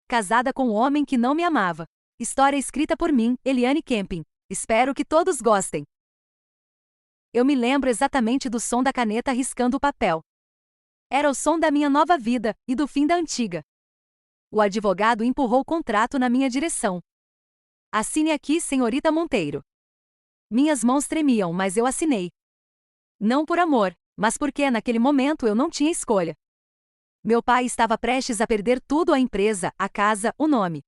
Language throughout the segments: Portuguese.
casada com um homem que não me amava. História escrita por mim, Eliane Kempin. Espero que todos gostem. Eu me lembro exatamente do som da caneta riscando o papel. Era o som da minha nova vida, e do fim da antiga. O advogado empurrou o contrato na minha direção. Assine aqui, senhorita Monteiro. Minhas mãos tremiam, mas eu assinei. Não por amor, mas porque naquele momento eu não tinha escolha. Meu pai estava prestes a perder tudo: a empresa, a casa, o nome.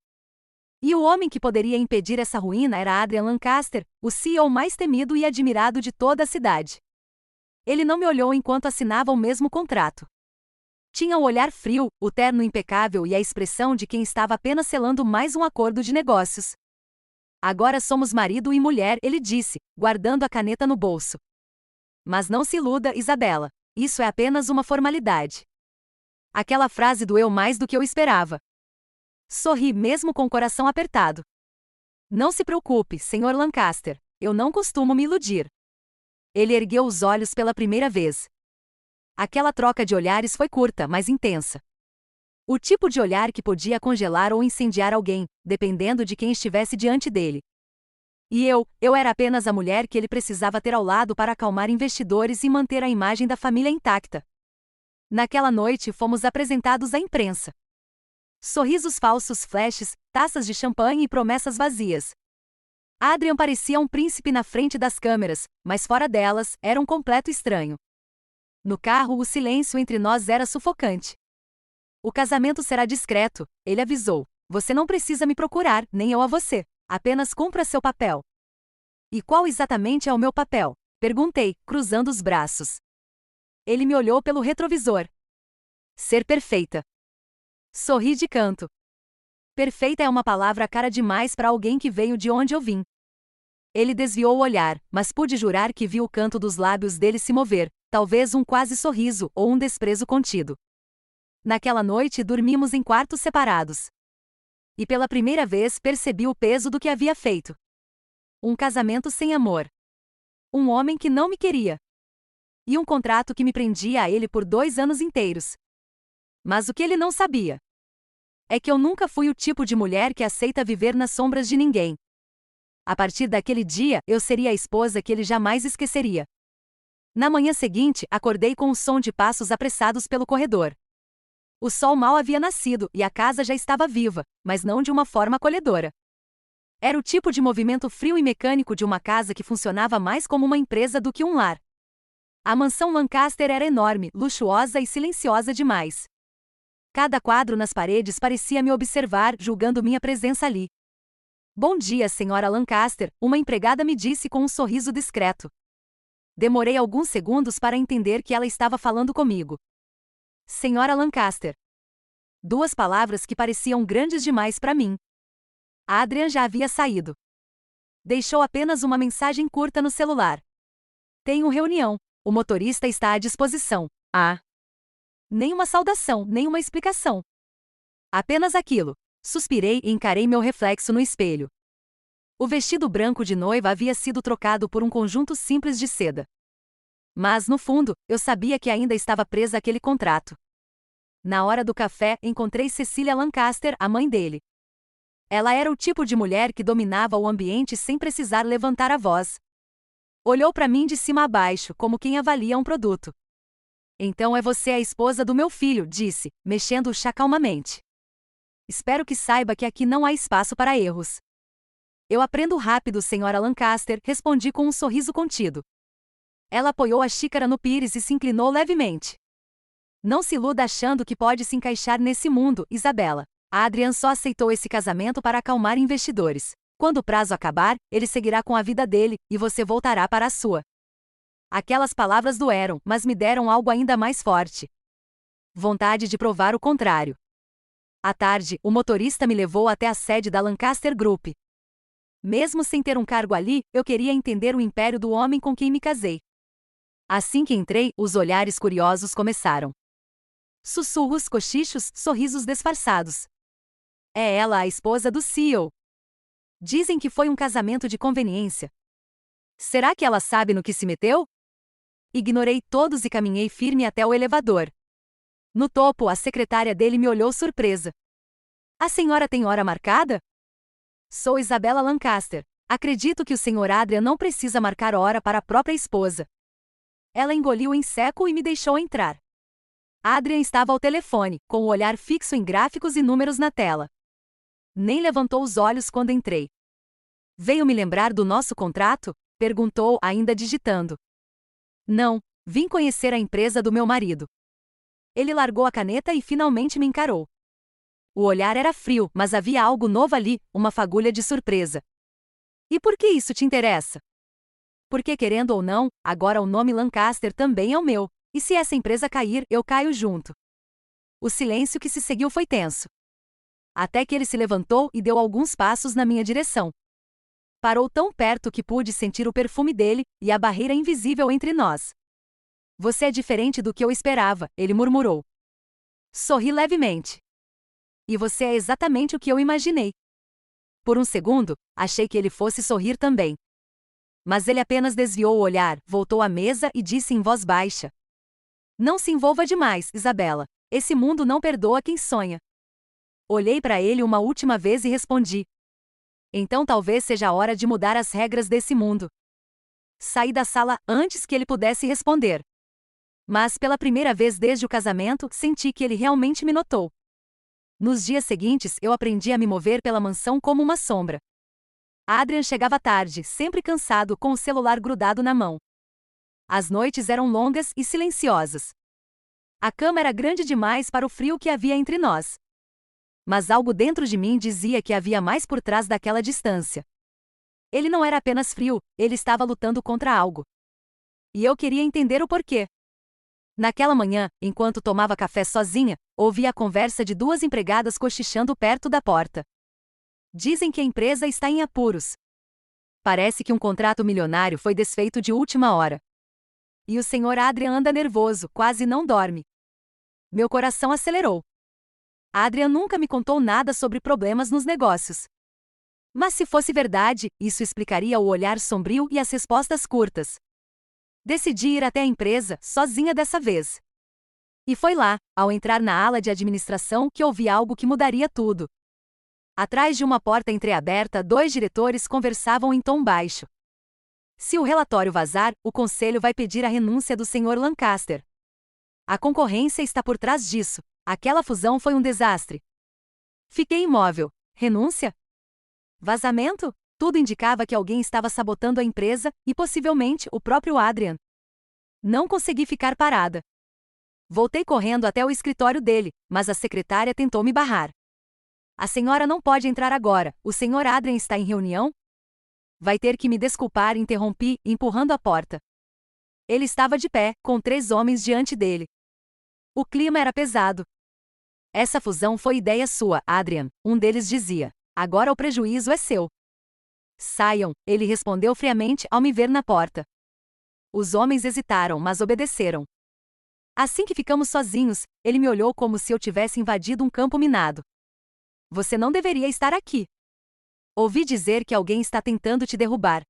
E o homem que poderia impedir essa ruína era Adrian Lancaster, o CEO mais temido e admirado de toda a cidade. Ele não me olhou enquanto assinava o mesmo contrato. Tinha o olhar frio, o terno impecável e a expressão de quem estava apenas selando mais um acordo de negócios. Agora somos marido e mulher, ele disse, guardando a caneta no bolso. Mas não se iluda, Isabela. Isso é apenas uma formalidade. Aquela frase doeu mais do que eu esperava. Sorri mesmo com o coração apertado. Não se preocupe, Sr. Lancaster. Eu não costumo me iludir. Ele ergueu os olhos pela primeira vez. Aquela troca de olhares foi curta, mas intensa. O tipo de olhar que podia congelar ou incendiar alguém, dependendo de quem estivesse diante dele. E eu era apenas a mulher que ele precisava ter ao lado para acalmar investidores e manter a imagem da família intacta. Naquela noite fomos apresentados à imprensa. Sorrisos falsos, flashes, taças de champanhe e promessas vazias. Adrian parecia um príncipe na frente das câmeras, mas fora delas, era um completo estranho. No carro, o silêncio entre nós era sufocante. O casamento será discreto, ele avisou. Você não precisa me procurar, nem eu a você. Apenas cumpra seu papel. E qual exatamente é o meu papel? Perguntei, cruzando os braços. Ele me olhou pelo retrovisor. Ser perfeita. Sorri de canto. Perfeita é uma palavra cara demais para alguém que veio de onde eu vim. Ele desviou o olhar, mas pude jurar que vi o canto dos lábios dele se mover, talvez um quase sorriso ou um desprezo contido. Naquela noite dormimos em quartos separados. E pela primeira vez percebi o peso do que havia feito. Um casamento sem amor. Um homem que não me queria. E um contrato que me prendia a ele por 2 anos inteiros. Mas o que ele não sabia é que eu nunca fui o tipo de mulher que aceita viver nas sombras de ninguém. A partir daquele dia, eu seria a esposa que ele jamais esqueceria. Na manhã seguinte, acordei com o som de passos apressados pelo corredor. O sol mal havia nascido e a casa já estava viva, mas não de uma forma acolhedora. Era o tipo de movimento frio e mecânico de uma casa que funcionava mais como uma empresa do que um lar. A mansão Lancaster era enorme, luxuosa e silenciosa demais. Cada quadro nas paredes parecia me observar, julgando minha presença ali. Bom dia, senhora Lancaster, uma empregada me disse com um sorriso discreto. Demorei alguns segundos para entender que ela estava falando comigo. Senhora Lancaster. 2 palavras que pareciam grandes demais para mim. Adrian já havia saído. Deixou apenas uma mensagem curta no celular. Tenho reunião. O motorista está à disposição. Nenhuma saudação, nenhuma explicação. Apenas aquilo. Suspirei e encarei meu reflexo no espelho. O vestido branco de noiva havia sido trocado por um conjunto simples de seda. Mas, no fundo, eu sabia que ainda estava presa àquele contrato. Na hora do café, encontrei Cecília Lancaster, a mãe dele. Ela era o tipo de mulher que dominava o ambiente sem precisar levantar a voz. Olhou para mim de cima a baixo, como quem avalia um produto. Então é você a esposa do meu filho, disse, mexendo o chá calmamente. Espero que saiba que aqui não há espaço para erros. Eu aprendo rápido, senhora Lancaster, respondi com um sorriso contido. Ela apoiou a xícara no pires e se inclinou levemente. Não se iluda achando que pode se encaixar nesse mundo, Isabela. Adrian só aceitou esse casamento para acalmar investidores. Quando o prazo acabar, ele seguirá com a vida dele, e você voltará para a sua. Aquelas palavras doeram, mas me deram algo ainda mais forte. Vontade de provar o contrário. À tarde, o motorista me levou até a sede da Lancaster Group. Mesmo sem ter um cargo ali, eu queria entender o império do homem com quem me casei. Assim que entrei, os olhares curiosos começaram. Sussurros, cochichos, sorrisos disfarçados. É ela a esposa do CEO. Dizem que foi um casamento de conveniência. Será que ela sabe no que se meteu? Ignorei todos e caminhei firme até o elevador. No topo, a secretária dele me olhou surpresa. A senhora tem hora marcada? Sou Isabella Lancaster. Acredito que o Sr. Adrian não precisa marcar hora para a própria esposa. Ela engoliu em seco e me deixou entrar. Adrian estava ao telefone, com o olhar fixo em gráficos e números na tela. Nem levantou os olhos quando entrei. Veio me lembrar do nosso contrato? Perguntou, ainda digitando. Não, vim conhecer a empresa do meu marido. Ele largou a caneta e finalmente me encarou. O olhar era frio, mas havia algo novo ali, uma fagulha de surpresa. E por que isso te interessa? Porque, querendo ou não, agora o nome Lancaster também é o meu, e se essa empresa cair, eu caio junto. O silêncio que se seguiu foi tenso. Até que ele se levantou e deu alguns passos na minha direção. Parou tão perto que pude sentir o perfume dele e a barreira invisível entre nós. Você é diferente do que eu esperava, ele murmurou. Sorri levemente. E você é exatamente o que eu imaginei. Por um segundo, achei que ele fosse sorrir também. Mas ele apenas desviou o olhar, voltou à mesa e disse em voz baixa. Não se envolva demais, Isabella. Esse mundo não perdoa quem sonha. Olhei para ele uma última vez e respondi. Então talvez seja a hora de mudar as regras desse mundo. Saí da sala antes que ele pudesse responder. Mas pela primeira vez desde o casamento, senti que ele realmente me notou. Nos dias seguintes, eu aprendi a me mover pela mansão como uma sombra. Adrian chegava tarde, sempre cansado, com o celular grudado na mão. As noites eram longas e silenciosas. A cama era grande demais para o frio que havia entre nós. Mas algo dentro de mim dizia que havia mais por trás daquela distância. Ele não era apenas frio, ele estava lutando contra algo. E eu queria entender o porquê. Naquela manhã, enquanto tomava café sozinha, ouvi a conversa de duas empregadas cochichando perto da porta. Dizem que a empresa está em apuros. Parece que um contrato milionário foi desfeito de última hora. E o Sr. Adrian anda nervoso, quase não dorme. Meu coração acelerou. Adrian nunca me contou nada sobre problemas nos negócios. Mas se fosse verdade, isso explicaria o olhar sombrio e as respostas curtas. Decidi ir até a empresa, sozinha dessa vez. E foi lá, ao entrar na ala de administração, que ouvi algo que mudaria tudo. Atrás de uma porta entreaberta, dois diretores conversavam em tom baixo. Se o relatório vazar, o conselho vai pedir a renúncia do Sr. Lancaster. A concorrência está por trás disso. Aquela fusão foi um desastre. Fiquei imóvel. Renúncia? Vazamento? Tudo indicava que alguém estava sabotando a empresa, e possivelmente o próprio Adrian. Não consegui ficar parada. Voltei correndo até o escritório dele, mas a secretária tentou me barrar. A senhora não pode entrar agora, o Sr. Adrian está em reunião? Vai ter que me desculpar, interrompi, empurrando a porta. Ele estava de pé, com 3 homens diante dele. O clima era pesado. Essa fusão foi ideia sua, Adrian, um deles dizia. Agora o prejuízo é seu. Saiam, ele respondeu friamente ao me ver na porta. Os homens hesitaram, mas obedeceram. Assim que ficamos sozinhos, ele me olhou como se eu tivesse invadido um campo minado. Você não deveria estar aqui. Ouvi dizer que alguém está tentando te derrubar.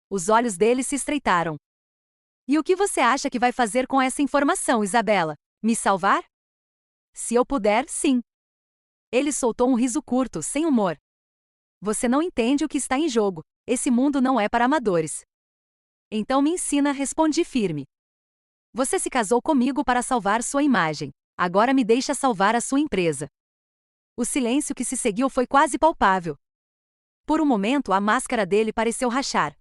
Os olhos dele se estreitaram. E o que você acha que vai fazer com essa informação, Isabella? Me salvar? Se eu puder, sim. Ele soltou um riso curto, sem humor. Você não entende o que está em jogo. Esse mundo não é para amadores. Então me ensina, respondi firme. Você se casou comigo para salvar sua imagem. Agora me deixa salvar a sua empresa. O silêncio que se seguiu foi quase palpável. Por um momento a máscara dele pareceu rachar.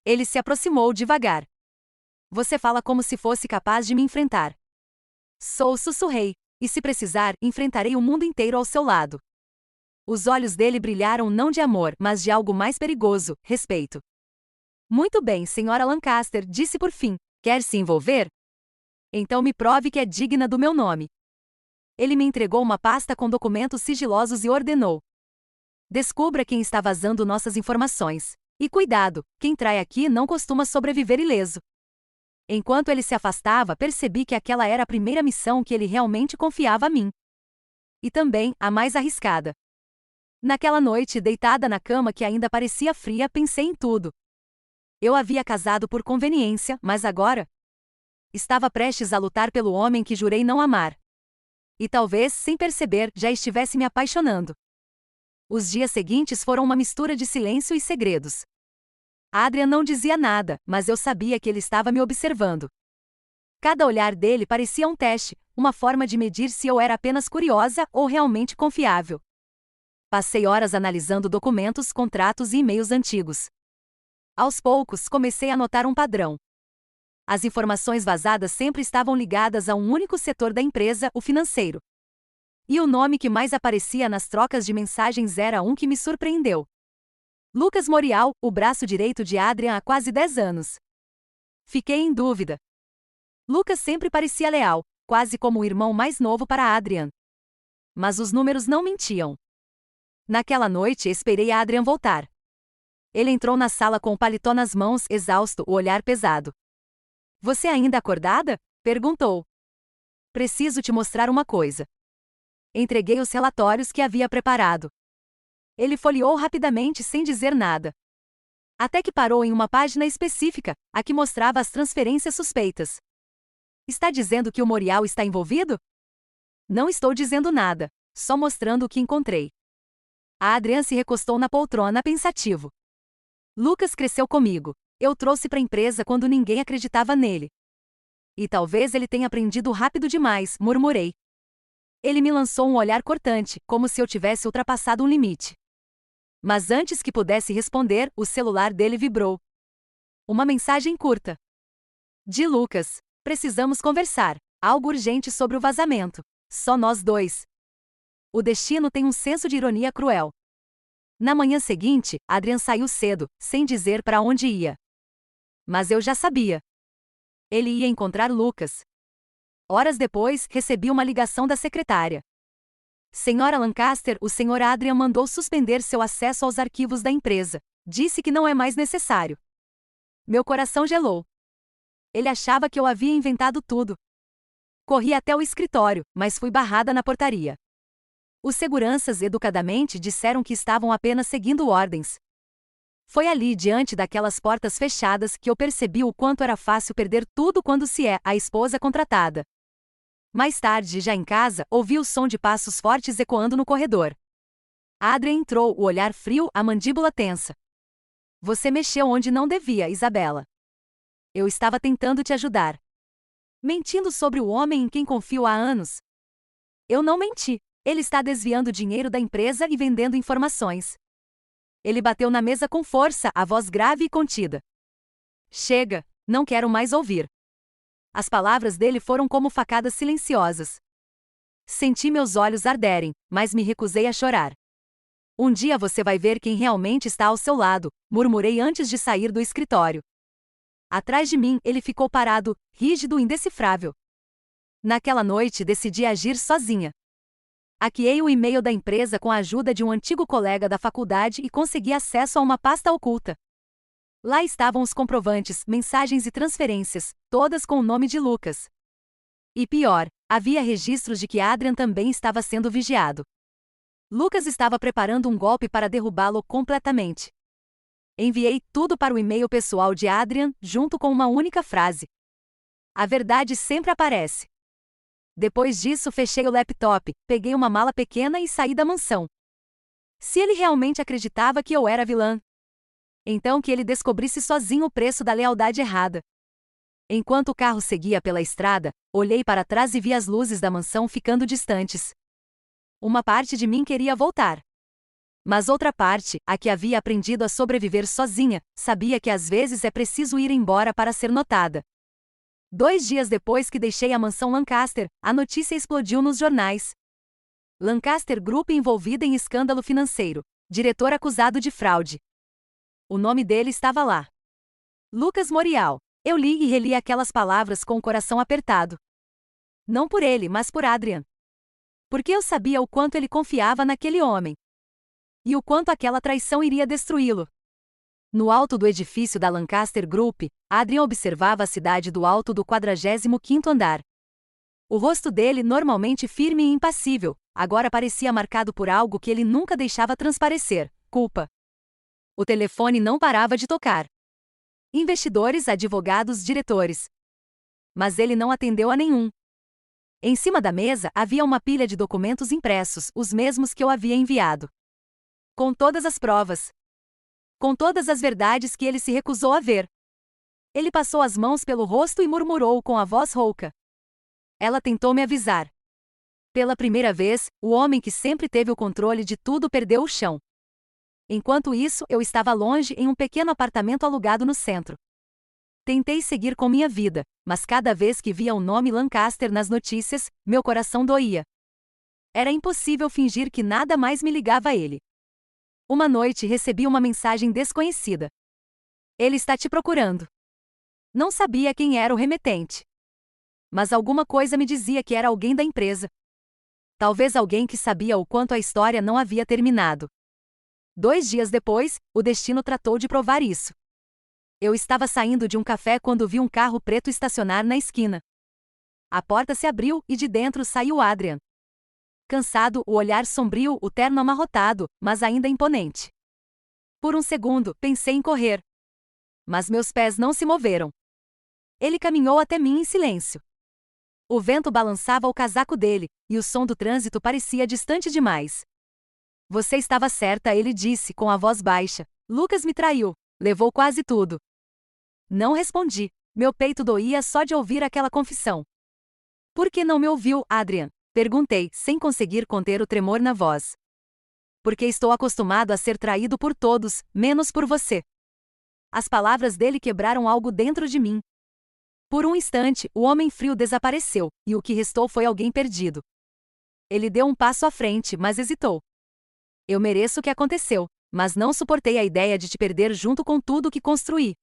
Ele se aproximou devagar. Você fala como se fosse capaz de me enfrentar. Sou, sussurrei. E se precisar, enfrentarei o mundo inteiro ao seu lado. Os olhos dele brilharam não de amor, mas de algo mais perigoso, respeito. Muito bem, Sra. Lancaster, disse por fim. Quer se envolver? Então me prove que é digna do meu nome. Ele me entregou uma pasta com documentos sigilosos e ordenou. Descubra quem está vazando nossas informações. E cuidado, quem trai aqui não costuma sobreviver ileso. Enquanto ele se afastava, percebi que aquela era a primeira missão que ele realmente confiava a mim. E também a mais arriscada. Naquela noite, deitada na cama que ainda parecia fria, pensei em tudo. Eu havia casado por conveniência, mas agora estava prestes a lutar pelo homem que jurei não amar. E talvez, sem perceber, já estivesse me apaixonando. Os dias seguintes foram uma mistura de silêncio e segredos. Adrian não dizia nada, mas eu sabia que ele estava me observando. Cada olhar dele parecia um teste, uma forma de medir se eu era apenas curiosa ou realmente confiável. Passei horas analisando documentos, contratos e e-mails antigos. Aos poucos, comecei a notar um padrão. As informações vazadas sempre estavam ligadas a um único setor da empresa, o financeiro. E o nome que mais aparecia nas trocas de mensagens era um que me surpreendeu. Lucas Morial, o braço direito de Adrian há quase 10 anos. Fiquei em dúvida. Lucas sempre parecia leal, quase como o irmão mais novo para Adrian. Mas os números não mentiam. Naquela noite esperei a Adrian voltar. Ele entrou na sala com o paletó nas mãos, exausto, o olhar pesado. Você ainda acordada? Perguntou. Preciso te mostrar uma coisa. Entreguei os relatórios que havia preparado. Ele folheou rapidamente sem dizer nada. Até que parou em uma página específica, a que mostrava as transferências suspeitas. Está dizendo que o Morial está envolvido? Não estou dizendo nada, só mostrando o que encontrei. A Adrian se recostou na poltrona pensativo. Lucas cresceu comigo. Eu trouxe para a empresa quando ninguém acreditava nele. E talvez ele tenha aprendido rápido demais, murmurei. Ele me lançou um olhar cortante, como se eu tivesse ultrapassado um limite. Mas antes que pudesse responder, o celular dele vibrou. Uma mensagem curta. De Lucas. Precisamos conversar. Algo urgente sobre o vazamento. Só nós dois. O destino tem um senso de ironia cruel. Na manhã seguinte, Adrian saiu cedo, sem dizer para onde ia. Mas eu já sabia. Ele ia encontrar Lucas. Horas depois, recebi uma ligação da secretária. Senhora Lancaster, o Sr. Adrian mandou suspender seu acesso aos arquivos da empresa. Disse que não é mais necessário. Meu coração gelou. Ele achava que eu havia inventado tudo. Corri até o escritório, mas fui barrada na portaria. Os seguranças educadamente disseram que estavam apenas seguindo ordens. Foi ali, diante daquelas portas fechadas, que eu percebi o quanto era fácil perder tudo quando se é a esposa contratada. Mais tarde, já em casa, ouvi o som de passos fortes ecoando no corredor. Adrian entrou, o olhar frio, a mandíbula tensa. Você mexeu onde não devia, Isabela. Eu estava tentando te ajudar. Mentindo sobre o homem em quem confio há anos. Eu não menti. Ele está desviando dinheiro da empresa e vendendo informações. Ele bateu na mesa com força, a voz grave e contida. Chega, não quero mais ouvir. As palavras dele foram como facadas silenciosas. Senti meus olhos arderem, mas me recusei a chorar. Um dia você vai ver quem realmente está ao seu lado, murmurei antes de sair do escritório. Atrás de mim, ele ficou parado, rígido e indecifrável. Naquela noite, decidi agir sozinha. Hackeei o e-mail da empresa com a ajuda de um antigo colega da faculdade e consegui acesso a uma pasta oculta. Lá estavam os comprovantes, mensagens e transferências, todas com o nome de Lucas. E pior, havia registros de que Adrian também estava sendo vigiado. Lucas estava preparando um golpe para derrubá-lo completamente. Enviei tudo para o e-mail pessoal de Adrian, junto com uma única frase. A verdade sempre aparece. Depois disso, fechei o laptop, peguei uma mala pequena e saí da mansão. Se ele realmente acreditava que eu era vilã, então que ele descobrisse sozinho o preço da lealdade errada. Enquanto o carro seguia pela estrada, olhei para trás e vi as luzes da mansão ficando distantes. Uma parte de mim queria voltar. Mas outra parte, a que havia aprendido a sobreviver sozinha, sabia que às vezes é preciso ir embora para ser notada. 2 dias depois que deixei a mansão Lancaster, a notícia explodiu nos jornais. Lancaster Group envolvida em escândalo financeiro. Diretor acusado de fraude. O nome dele estava lá. Lucas Morial. Eu li e reli aquelas palavras com o coração apertado. Não por ele, mas por Adrian. Porque eu sabia o quanto ele confiava naquele homem. E o quanto aquela traição iria destruí-lo. No alto do edifício da Lancaster Group, Adrian observava a cidade do alto do 45º andar. O rosto dele, normalmente firme e impassível, agora parecia marcado por algo que ele nunca deixava transparecer: culpa. O telefone não parava de tocar. Investidores, advogados, diretores. Mas ele não atendeu a nenhum. Em cima da mesa havia uma pilha de documentos impressos, os mesmos que eu havia enviado. Com todas as provas. Com todas as verdades que ele se recusou a ver. Ele passou as mãos pelo rosto e murmurou com a voz rouca. Ela tentou me avisar. Pela primeira vez, o homem que sempre teve o controle de tudo perdeu o chão. Enquanto isso, eu estava longe em um pequeno apartamento alugado no centro. Tentei seguir com minha vida, mas cada vez que via o nome Lancaster nas notícias, meu coração doía. Era impossível fingir que nada mais me ligava a ele. Uma noite recebi uma mensagem desconhecida. Ele está te procurando. Não sabia quem era o remetente. Mas alguma coisa me dizia que era alguém da empresa. Talvez alguém que sabia o quanto a história não havia terminado. 2 dias depois, o destino tratou de provar isso. Eu estava saindo de um café quando vi um carro preto estacionar na esquina. A porta se abriu e de dentro saiu Adrian. Cansado, o olhar sombrio, o terno amarrotado, mas ainda imponente. Por um segundo, pensei em correr. Mas meus pés não se moveram. Ele caminhou até mim em silêncio. O vento balançava o casaco dele, e o som do trânsito parecia distante demais. Você estava certa, ele disse com a voz baixa. Lucas me traiu. Levou quase tudo. Não respondi. Meu peito doía só de ouvir aquela confissão. Por que não me ouviu, Adrian? Perguntei, sem conseguir conter o tremor na voz. Porque estou acostumado a ser traído por todos, menos por você. As palavras dele quebraram algo dentro de mim. Por um instante, o homem frio desapareceu, e o que restou foi alguém perdido. Ele deu um passo à frente, mas hesitou. Eu mereço o que aconteceu, mas não suportei a ideia de te perder junto com tudo que construí.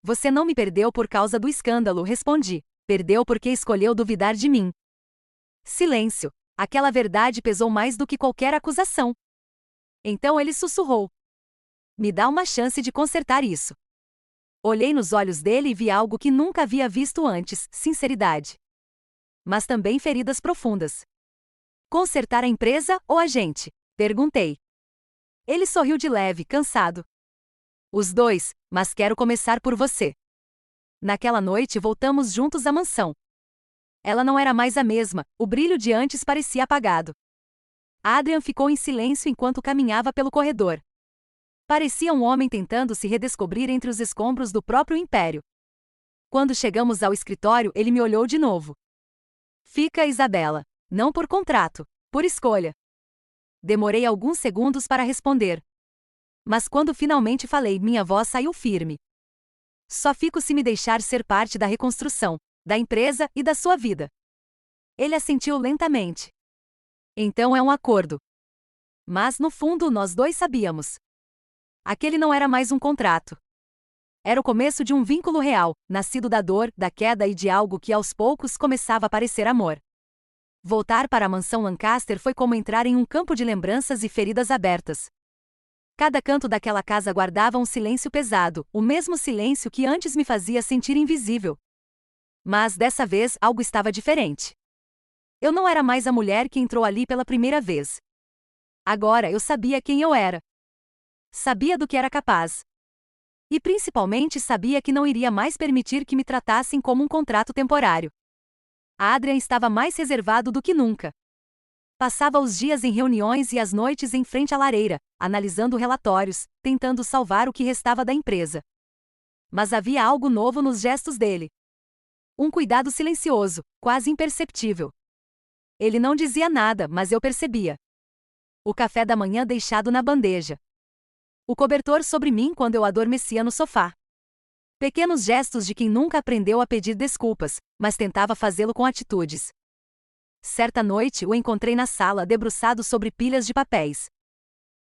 Você não me perdeu por causa do escândalo, respondi. Perdeu porque escolheu duvidar de mim. Silêncio. Aquela verdade pesou mais do que qualquer acusação. Então ele sussurrou. Me dá uma chance de consertar isso. Olhei nos olhos dele e vi algo que nunca havia visto antes, sinceridade. Mas também feridas profundas. Consertar a empresa ou a gente? Perguntei. Ele sorriu de leve, cansado. Os dois, mas quero começar por você. Naquela noite voltamos juntos à mansão. Ela não era mais a mesma, o brilho de antes parecia apagado. Adrian ficou em silêncio enquanto caminhava pelo corredor. Parecia um homem tentando se redescobrir entre os escombros do próprio império. Quando chegamos ao escritório, ele me olhou de novo. Fica, Isabela. Não por contrato, por escolha. Demorei alguns segundos para responder. Mas quando finalmente falei, minha voz saiu firme. Só fico se me deixar ser parte da reconstrução, da empresa e da sua vida. Ele assentiu lentamente. Então é um acordo. Mas, no fundo, nós dois sabíamos. Aquele não era mais um contrato. Era o começo de um vínculo real, nascido da dor, da queda e de algo que aos poucos começava a parecer amor. Voltar para a mansão Lancaster foi como entrar em um campo de lembranças e feridas abertas. Cada canto daquela casa guardava um silêncio pesado, o mesmo silêncio que antes me fazia sentir invisível. Mas, dessa vez, algo estava diferente. Eu não era mais a mulher que entrou ali pela primeira vez. Agora eu sabia quem eu era. Sabia do que era capaz. E principalmente sabia que não iria mais permitir que me tratassem como um contrato temporário. Adrian estava mais reservado do que nunca. Passava os dias em reuniões e as noites em frente à lareira, analisando relatórios, tentando salvar o que restava da empresa. Mas havia algo novo nos gestos dele. Um cuidado silencioso, quase imperceptível. Ele não dizia nada, mas eu percebia. O café da manhã deixado na bandeja. O cobertor sobre mim quando eu adormecia no sofá. Pequenos gestos de quem nunca aprendeu a pedir desculpas, mas tentava fazê-lo com atitudes. Certa noite o encontrei na sala debruçado sobre pilhas de papéis.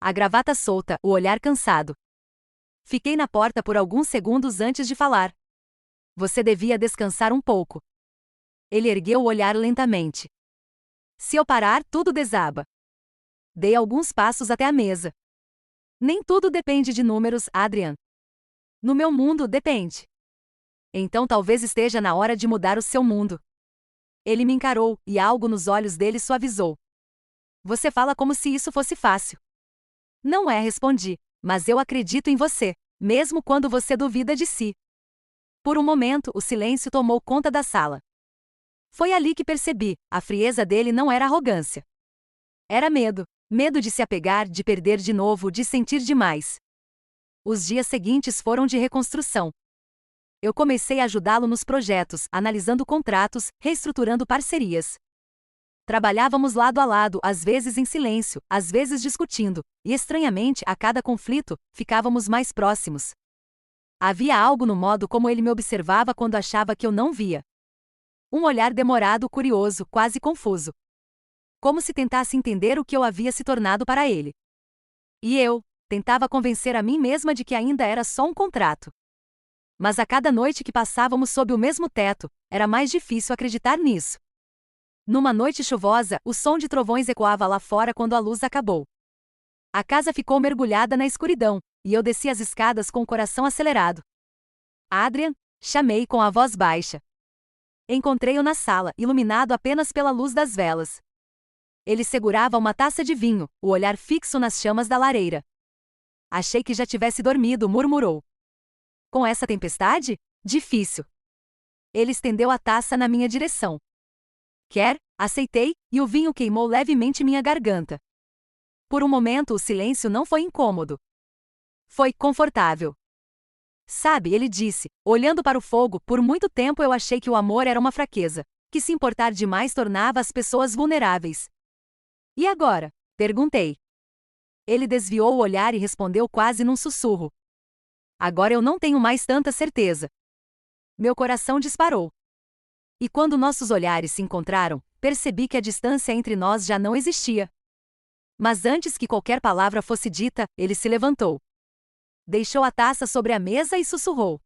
A gravata solta, o olhar cansado. Fiquei na porta por alguns segundos antes de falar. Você devia descansar um pouco. Ele ergueu o olhar lentamente. Se eu parar, tudo desaba. Dei alguns passos até a mesa. Nem tudo depende de números, Adrian. No meu mundo, depende. Então talvez esteja na hora de mudar o seu mundo. Ele me encarou, e algo nos olhos dele suavizou. Você fala como se isso fosse fácil. Não é, respondi, mas eu acredito em você, mesmo quando você duvida de si. Por um momento, o silêncio tomou conta da sala. Foi ali que percebi, a frieza dele não era arrogância. Era medo. Medo de se apegar, de perder de novo, de sentir demais. Os dias seguintes foram de reconstrução. Eu comecei a ajudá-lo nos projetos, analisando contratos, reestruturando parcerias. Trabalhávamos lado a lado, às vezes em silêncio, às vezes discutindo, e estranhamente, a cada conflito, ficávamos mais próximos. Havia algo no modo como ele me observava quando achava que eu não via. Um olhar demorado, curioso, quase confuso. Como se tentasse entender o que eu havia se tornado para ele. E eu tentava convencer a mim mesma de que ainda era só um contrato. Mas a cada noite que passávamos sob o mesmo teto, era mais difícil acreditar nisso. Numa noite chuvosa, o som de trovões ecoava lá fora quando a luz acabou. A casa ficou mergulhada na escuridão, e eu desci as escadas com o coração acelerado. Adrian, chamei com a voz baixa. Encontrei-o na sala, iluminado apenas pela luz das velas. Ele segurava uma taça de vinho, o olhar fixo nas chamas da lareira. Achei que já tivesse dormido, murmurou. Com essa tempestade? Difícil. Ele estendeu a taça na minha direção. Quer? Aceitei, e o vinho queimou levemente minha garganta. Por um momento o silêncio não foi incômodo. Foi confortável. Sabe, ele disse, olhando para o fogo, por muito tempo eu achei que o amor era uma fraqueza, que se importar demais tornava as pessoas vulneráveis. E agora? Perguntei. Ele desviou o olhar e respondeu quase num sussurro. Agora eu não tenho mais tanta certeza. Meu coração disparou. E quando nossos olhares se encontraram, percebi que a distância entre nós já não existia. Mas antes que qualquer palavra fosse dita, ele se levantou. Deixou a taça sobre a mesa e sussurrou.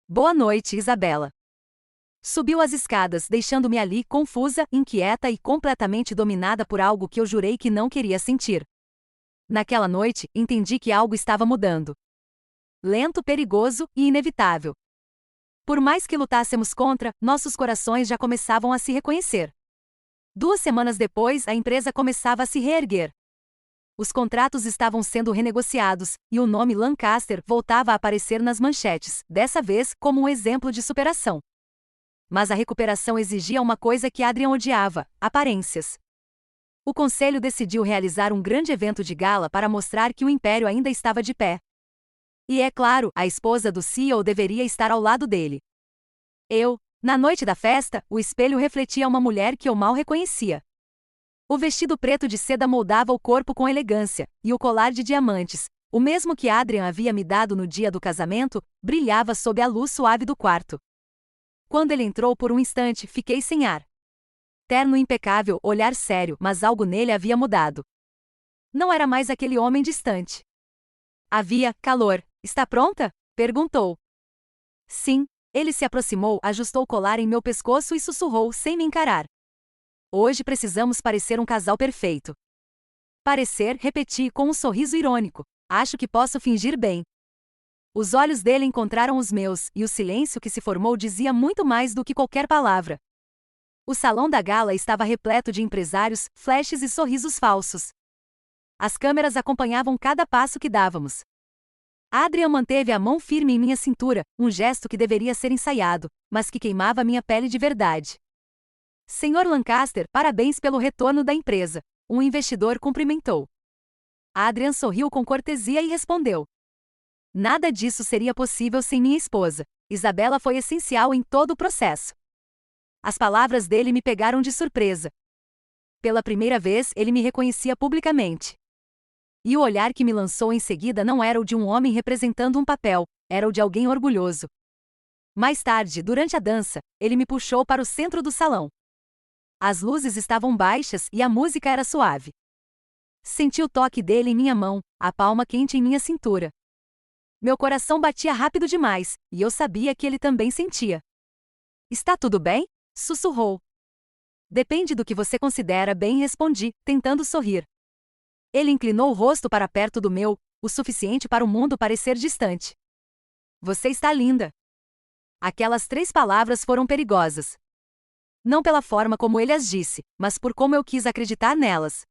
Boa noite, Isabela. Subiu as escadas, deixando-me ali, confusa, inquieta e completamente dominada por algo que eu jurei que não queria sentir. Naquela noite, entendi que algo estava mudando. Lento, perigoso e inevitável. Por mais que lutássemos contra, nossos corações já começavam a se reconhecer. 2 semanas depois, a empresa começava a se reerguer. Os contratos estavam sendo renegociados, e o nome Lancaster voltava a aparecer nas manchetes, dessa vez como um exemplo de superação. Mas a recuperação exigia uma coisa que Adrian odiava: aparências. O conselho decidiu realizar um grande evento de gala para mostrar que o império ainda estava de pé. E é claro, a esposa do CEO deveria estar ao lado dele. Na noite da festa, o espelho refletia uma mulher que eu mal reconhecia. O vestido preto de seda moldava o corpo com elegância, e o colar de diamantes, o mesmo que Adrian havia me dado no dia do casamento, brilhava sob a luz suave do quarto. Quando ele entrou por um instante, fiquei sem ar. Terno impecável, olhar sério, mas algo nele havia mudado. Não era mais aquele homem distante. Havia calor. Está pronta? Perguntou. Sim. Ele se aproximou, ajustou o colar em meu pescoço e sussurrou sem me encarar. Hoje precisamos parecer um casal perfeito. Parecer, repeti com um sorriso irônico. Acho que posso fingir bem. Os olhos dele encontraram os meus, e o silêncio que se formou dizia muito mais do que qualquer palavra. O salão da gala estava repleto de empresários, flashes e sorrisos falsos. As câmeras acompanhavam cada passo que dávamos. Adrian manteve a mão firme em minha cintura, um gesto que deveria ser ensaiado, mas que queimava minha pele de verdade. Senhor Lancaster, parabéns pelo retorno da empresa. Um investidor cumprimentou. Adrian sorriu com cortesia e respondeu. Nada disso seria possível sem minha esposa. Isabela foi essencial em todo o processo. As palavras dele me pegaram de surpresa. Pela primeira vez, ele me reconhecia publicamente. E o olhar que me lançou em seguida não era o de um homem representando um papel, era o de alguém orgulhoso. Mais tarde, durante a dança, ele me puxou para o centro do salão. As luzes estavam baixas e a música era suave. Senti o toque dele em minha mão, a palma quente em minha cintura. Meu coração batia rápido demais, e eu sabia que ele também sentia. Está tudo bem? Sussurrou. Depende do que você considera bem, respondi, tentando sorrir. Ele inclinou o rosto para perto do meu, o suficiente para o mundo parecer distante. Você está linda. Aquelas 3 palavras foram perigosas. Não pela forma como ele as disse, mas por como eu quis acreditar nelas.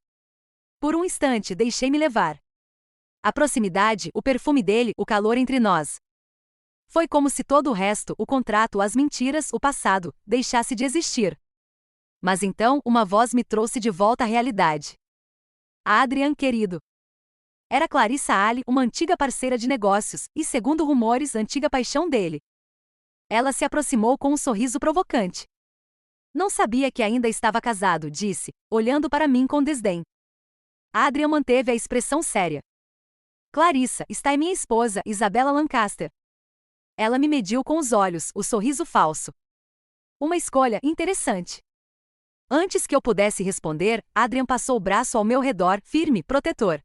Por um instante deixei-me levar. A proximidade, o perfume dele, o calor entre nós. Foi como se todo o resto, o contrato, as mentiras, o passado, deixasse de existir. Mas então, uma voz me trouxe de volta à realidade. Adrian, querido. Era Clarissa Ali, uma antiga parceira de negócios, e, segundo rumores, antiga paixão dele. Ela se aproximou com um sorriso provocante. Não sabia que ainda estava casado, disse, olhando para mim com desdém. Adrian manteve a expressão séria. Clarissa, está é minha esposa, Isabella Lancaster. Ela me mediu com os olhos, o sorriso falso. Uma escolha interessante. Antes que eu pudesse responder, Adrian passou o braço ao meu redor, firme, protetor.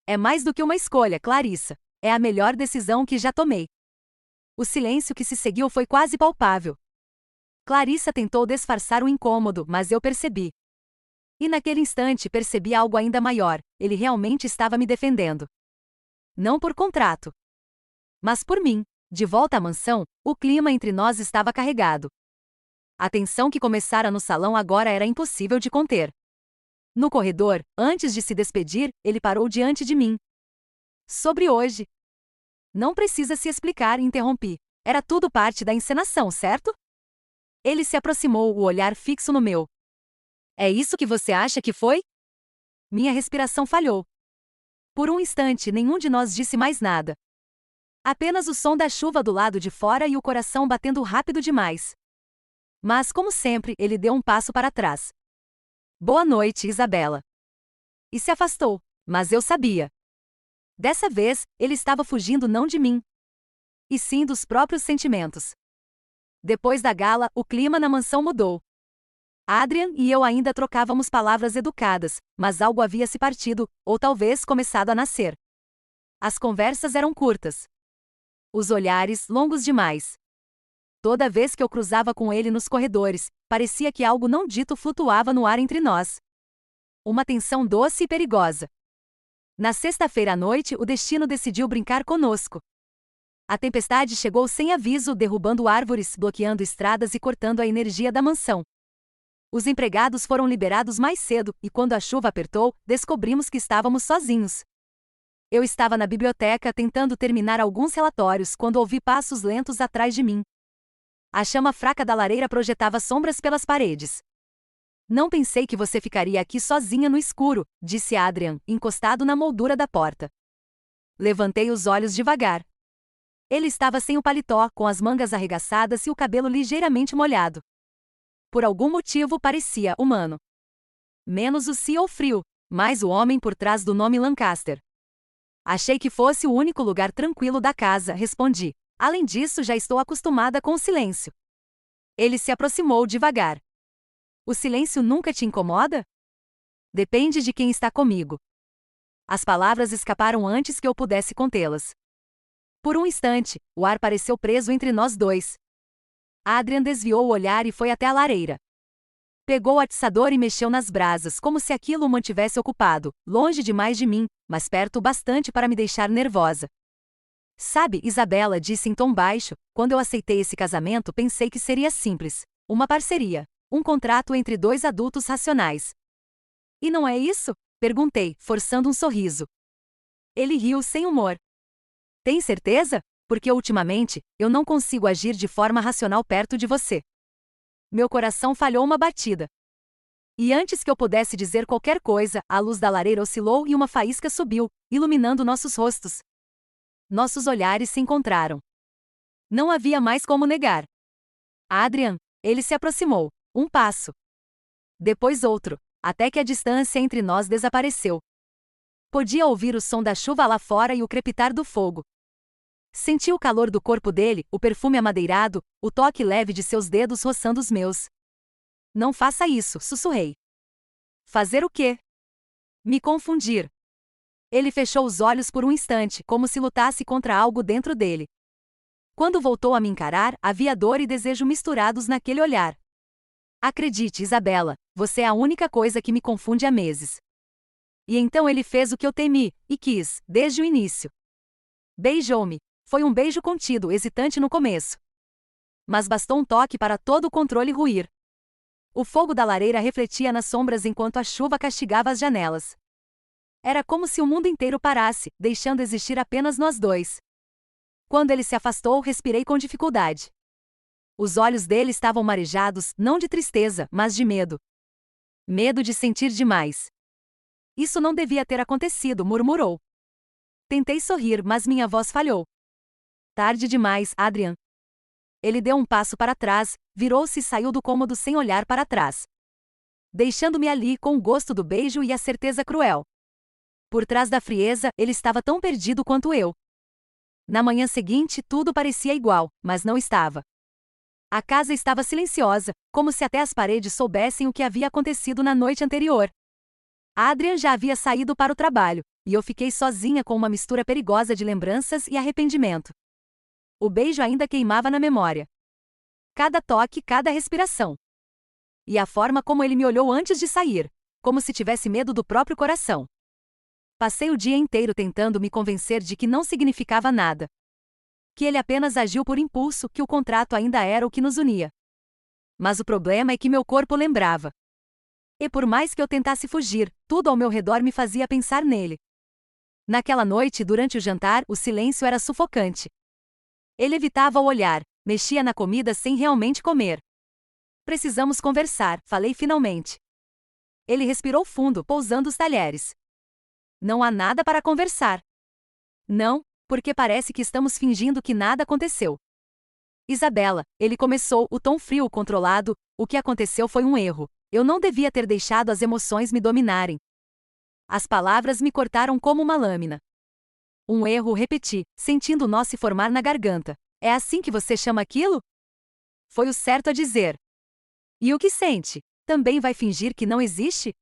É mais do que uma escolha, Clarissa. É a melhor decisão que já tomei. O silêncio que se seguiu foi quase palpável. Clarissa tentou disfarçar o incômodo, mas eu percebi. E naquele instante percebi algo ainda maior: ele realmente estava me defendendo. Não por contrato, mas por mim. De volta à mansão, o clima entre nós estava carregado. A tensão que começara no salão agora era impossível de conter. No corredor, antes de se despedir, ele parou diante de mim. Sobre hoje. Não precisa se explicar, interrompi. Era tudo parte da encenação, certo? Ele se aproximou, o olhar fixo no meu. É isso que você acha que foi? Minha respiração falhou. Por um instante, nenhum de nós disse mais nada. Apenas o som da chuva do lado de fora e o coração batendo rápido demais. Mas, como sempre, ele deu um passo para trás. Boa noite, Isabella. E se afastou, mas eu sabia. Dessa vez, ele estava fugindo não de mim, e sim dos próprios sentimentos. Depois da gala, o clima na mansão mudou. Adrian e eu ainda trocávamos palavras educadas, mas algo havia se partido, ou talvez começado a nascer. As conversas eram curtas. Os olhares, longos demais. Toda vez que eu cruzava com ele nos corredores, parecia que algo não dito flutuava no ar entre nós. Uma tensão doce e perigosa. Na sexta-feira à noite, o destino decidiu brincar conosco. A tempestade chegou sem aviso, derrubando árvores, bloqueando estradas e cortando a energia da mansão. Os empregados foram liberados mais cedo, e quando a chuva apertou, descobrimos que estávamos sozinhos. Eu estava na biblioteca tentando terminar alguns relatórios quando ouvi passos lentos atrás de mim. A chama fraca da lareira projetava sombras pelas paredes. Não pensei que você ficaria aqui sozinha no escuro, disse Adrian, encostado na moldura da porta. Levantei os olhos devagar. Ele estava sem o paletó, com as mangas arregaçadas e o cabelo ligeiramente molhado. Por algum motivo parecia humano. Menos o CEO frio, mais o homem por trás do nome Lancaster. Achei que fosse o único lugar tranquilo da casa, respondi. Além disso, já estou acostumada com o silêncio. Ele se aproximou devagar. O silêncio nunca te incomoda? Depende de quem está comigo. As palavras escaparam antes que eu pudesse contê-las. Por um instante, o ar pareceu preso entre nós dois. Adrian desviou o olhar e foi até a lareira. Pegou o atiçador e mexeu nas brasas, como se aquilo o mantivesse ocupado, longe demais de mim, mas perto o bastante para me deixar nervosa. Sabe, Isabella, disse em tom baixo, quando eu aceitei esse casamento pensei que seria simples. Uma parceria. Um contrato entre dois adultos racionais. E não é isso? Perguntei, forçando um sorriso. Ele riu sem humor. Tem certeza? Porque ultimamente, eu não consigo agir de forma racional perto de você. Meu coração falhou uma batida. E antes que eu pudesse dizer qualquer coisa, a luz da lareira oscilou e uma faísca subiu, iluminando nossos rostos. Nossos olhares se encontraram. Não havia mais como negar. Adrian, ele se aproximou. Um passo. Depois outro, até que a distância entre nós desapareceu. Podia ouvir o som da chuva lá fora e o crepitar do fogo. Senti o calor do corpo dele, o perfume amadeirado, o toque leve de seus dedos roçando os meus. Não faça isso, sussurrei. Fazer o quê? Me confundir. Ele fechou os olhos por um instante, como se lutasse contra algo dentro dele. Quando voltou a me encarar, havia dor e desejo misturados naquele olhar. Acredite, Isabella, você é a única coisa que me confunde há meses. E então ele fez o que eu temi, e quis, desde o início. Beijou-me. Foi um beijo contido, hesitante no começo. Mas bastou um toque para todo o controle ruir. O fogo da lareira refletia nas sombras enquanto a chuva castigava as janelas. Era como se o mundo inteiro parasse, deixando existir apenas nós dois. Quando ele se afastou, respirei com dificuldade. Os olhos dele estavam marejados, não de tristeza, mas de medo. Medo de sentir demais. Isso não devia ter acontecido, murmurou. Tentei sorrir, mas minha voz falhou. Tarde demais, Adrian. Ele deu um passo para trás, virou-se e saiu do cômodo sem olhar para trás, deixando-me ali com o gosto do beijo e a certeza cruel. Por trás da frieza, ele estava tão perdido quanto eu. Na manhã seguinte, tudo parecia igual, mas não estava. A casa estava silenciosa, como se até as paredes soubessem o que havia acontecido na noite anterior. Adrian já havia saído para o trabalho, e eu fiquei sozinha com uma mistura perigosa de lembranças e arrependimento. O beijo ainda queimava na memória. Cada toque, cada respiração. E a forma como ele me olhou antes de sair, como se tivesse medo do próprio coração. Passei o dia inteiro tentando me convencer de que não significava nada. Que ele apenas agiu por impulso, que o contrato ainda era o que nos unia. Mas o problema é que meu corpo lembrava. E por mais que eu tentasse fugir, tudo ao meu redor me fazia pensar nele. Naquela noite, durante o jantar, o silêncio era sufocante. Ele evitava o olhar, mexia na comida sem realmente comer. Precisamos conversar, falei finalmente. Ele respirou fundo, pousando os talheres. Não há nada para conversar. Não, porque parece que estamos fingindo que nada aconteceu. Isabela, ele começou, o tom frio controlado, o que aconteceu foi um erro. Eu não devia ter deixado as emoções me dominarem. As palavras me cortaram como uma lâmina. Um erro, repeti, sentindo o nó se formar na garganta. É assim que você chama aquilo? Foi o certo a dizer. E o que sente? Também vai fingir que não existe?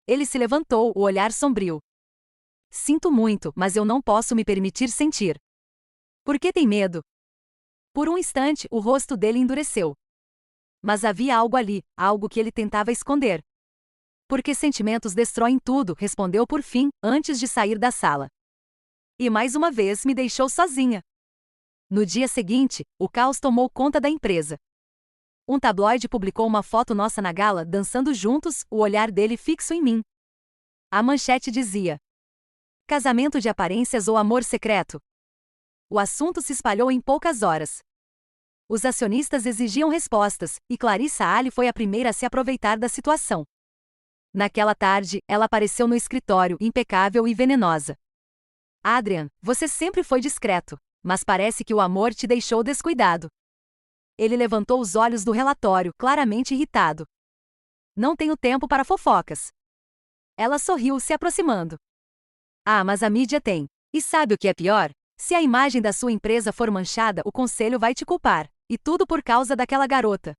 Ele se levantou, o olhar sombrio. Sinto muito, mas eu não posso me permitir sentir. Por que tem medo? Por um instante, o rosto dele endureceu. Mas havia algo ali, algo que ele tentava esconder. Porque sentimentos destroem tudo, respondeu por fim, antes de sair da sala. E mais uma vez me deixou sozinha. No dia seguinte, o caos tomou conta da empresa. Um tabloide publicou uma foto nossa na gala, dançando juntos, o olhar dele fixo em mim. A manchete dizia: casamento de aparências ou amor secreto? O assunto se espalhou em poucas horas. Os acionistas exigiam respostas, e Clarissa Ali foi a primeira a se aproveitar da situação. Naquela tarde, ela apareceu no escritório, impecável e venenosa. Adrian, você sempre foi discreto, mas parece que o amor te deixou descuidado. Ele levantou os olhos do relatório, claramente irritado. Não tenho tempo para fofocas. Ela sorriu, se aproximando. Ah, mas a mídia tem. E sabe o que é pior? Se a imagem da sua empresa for manchada, o conselho vai te culpar. E tudo por causa daquela garota.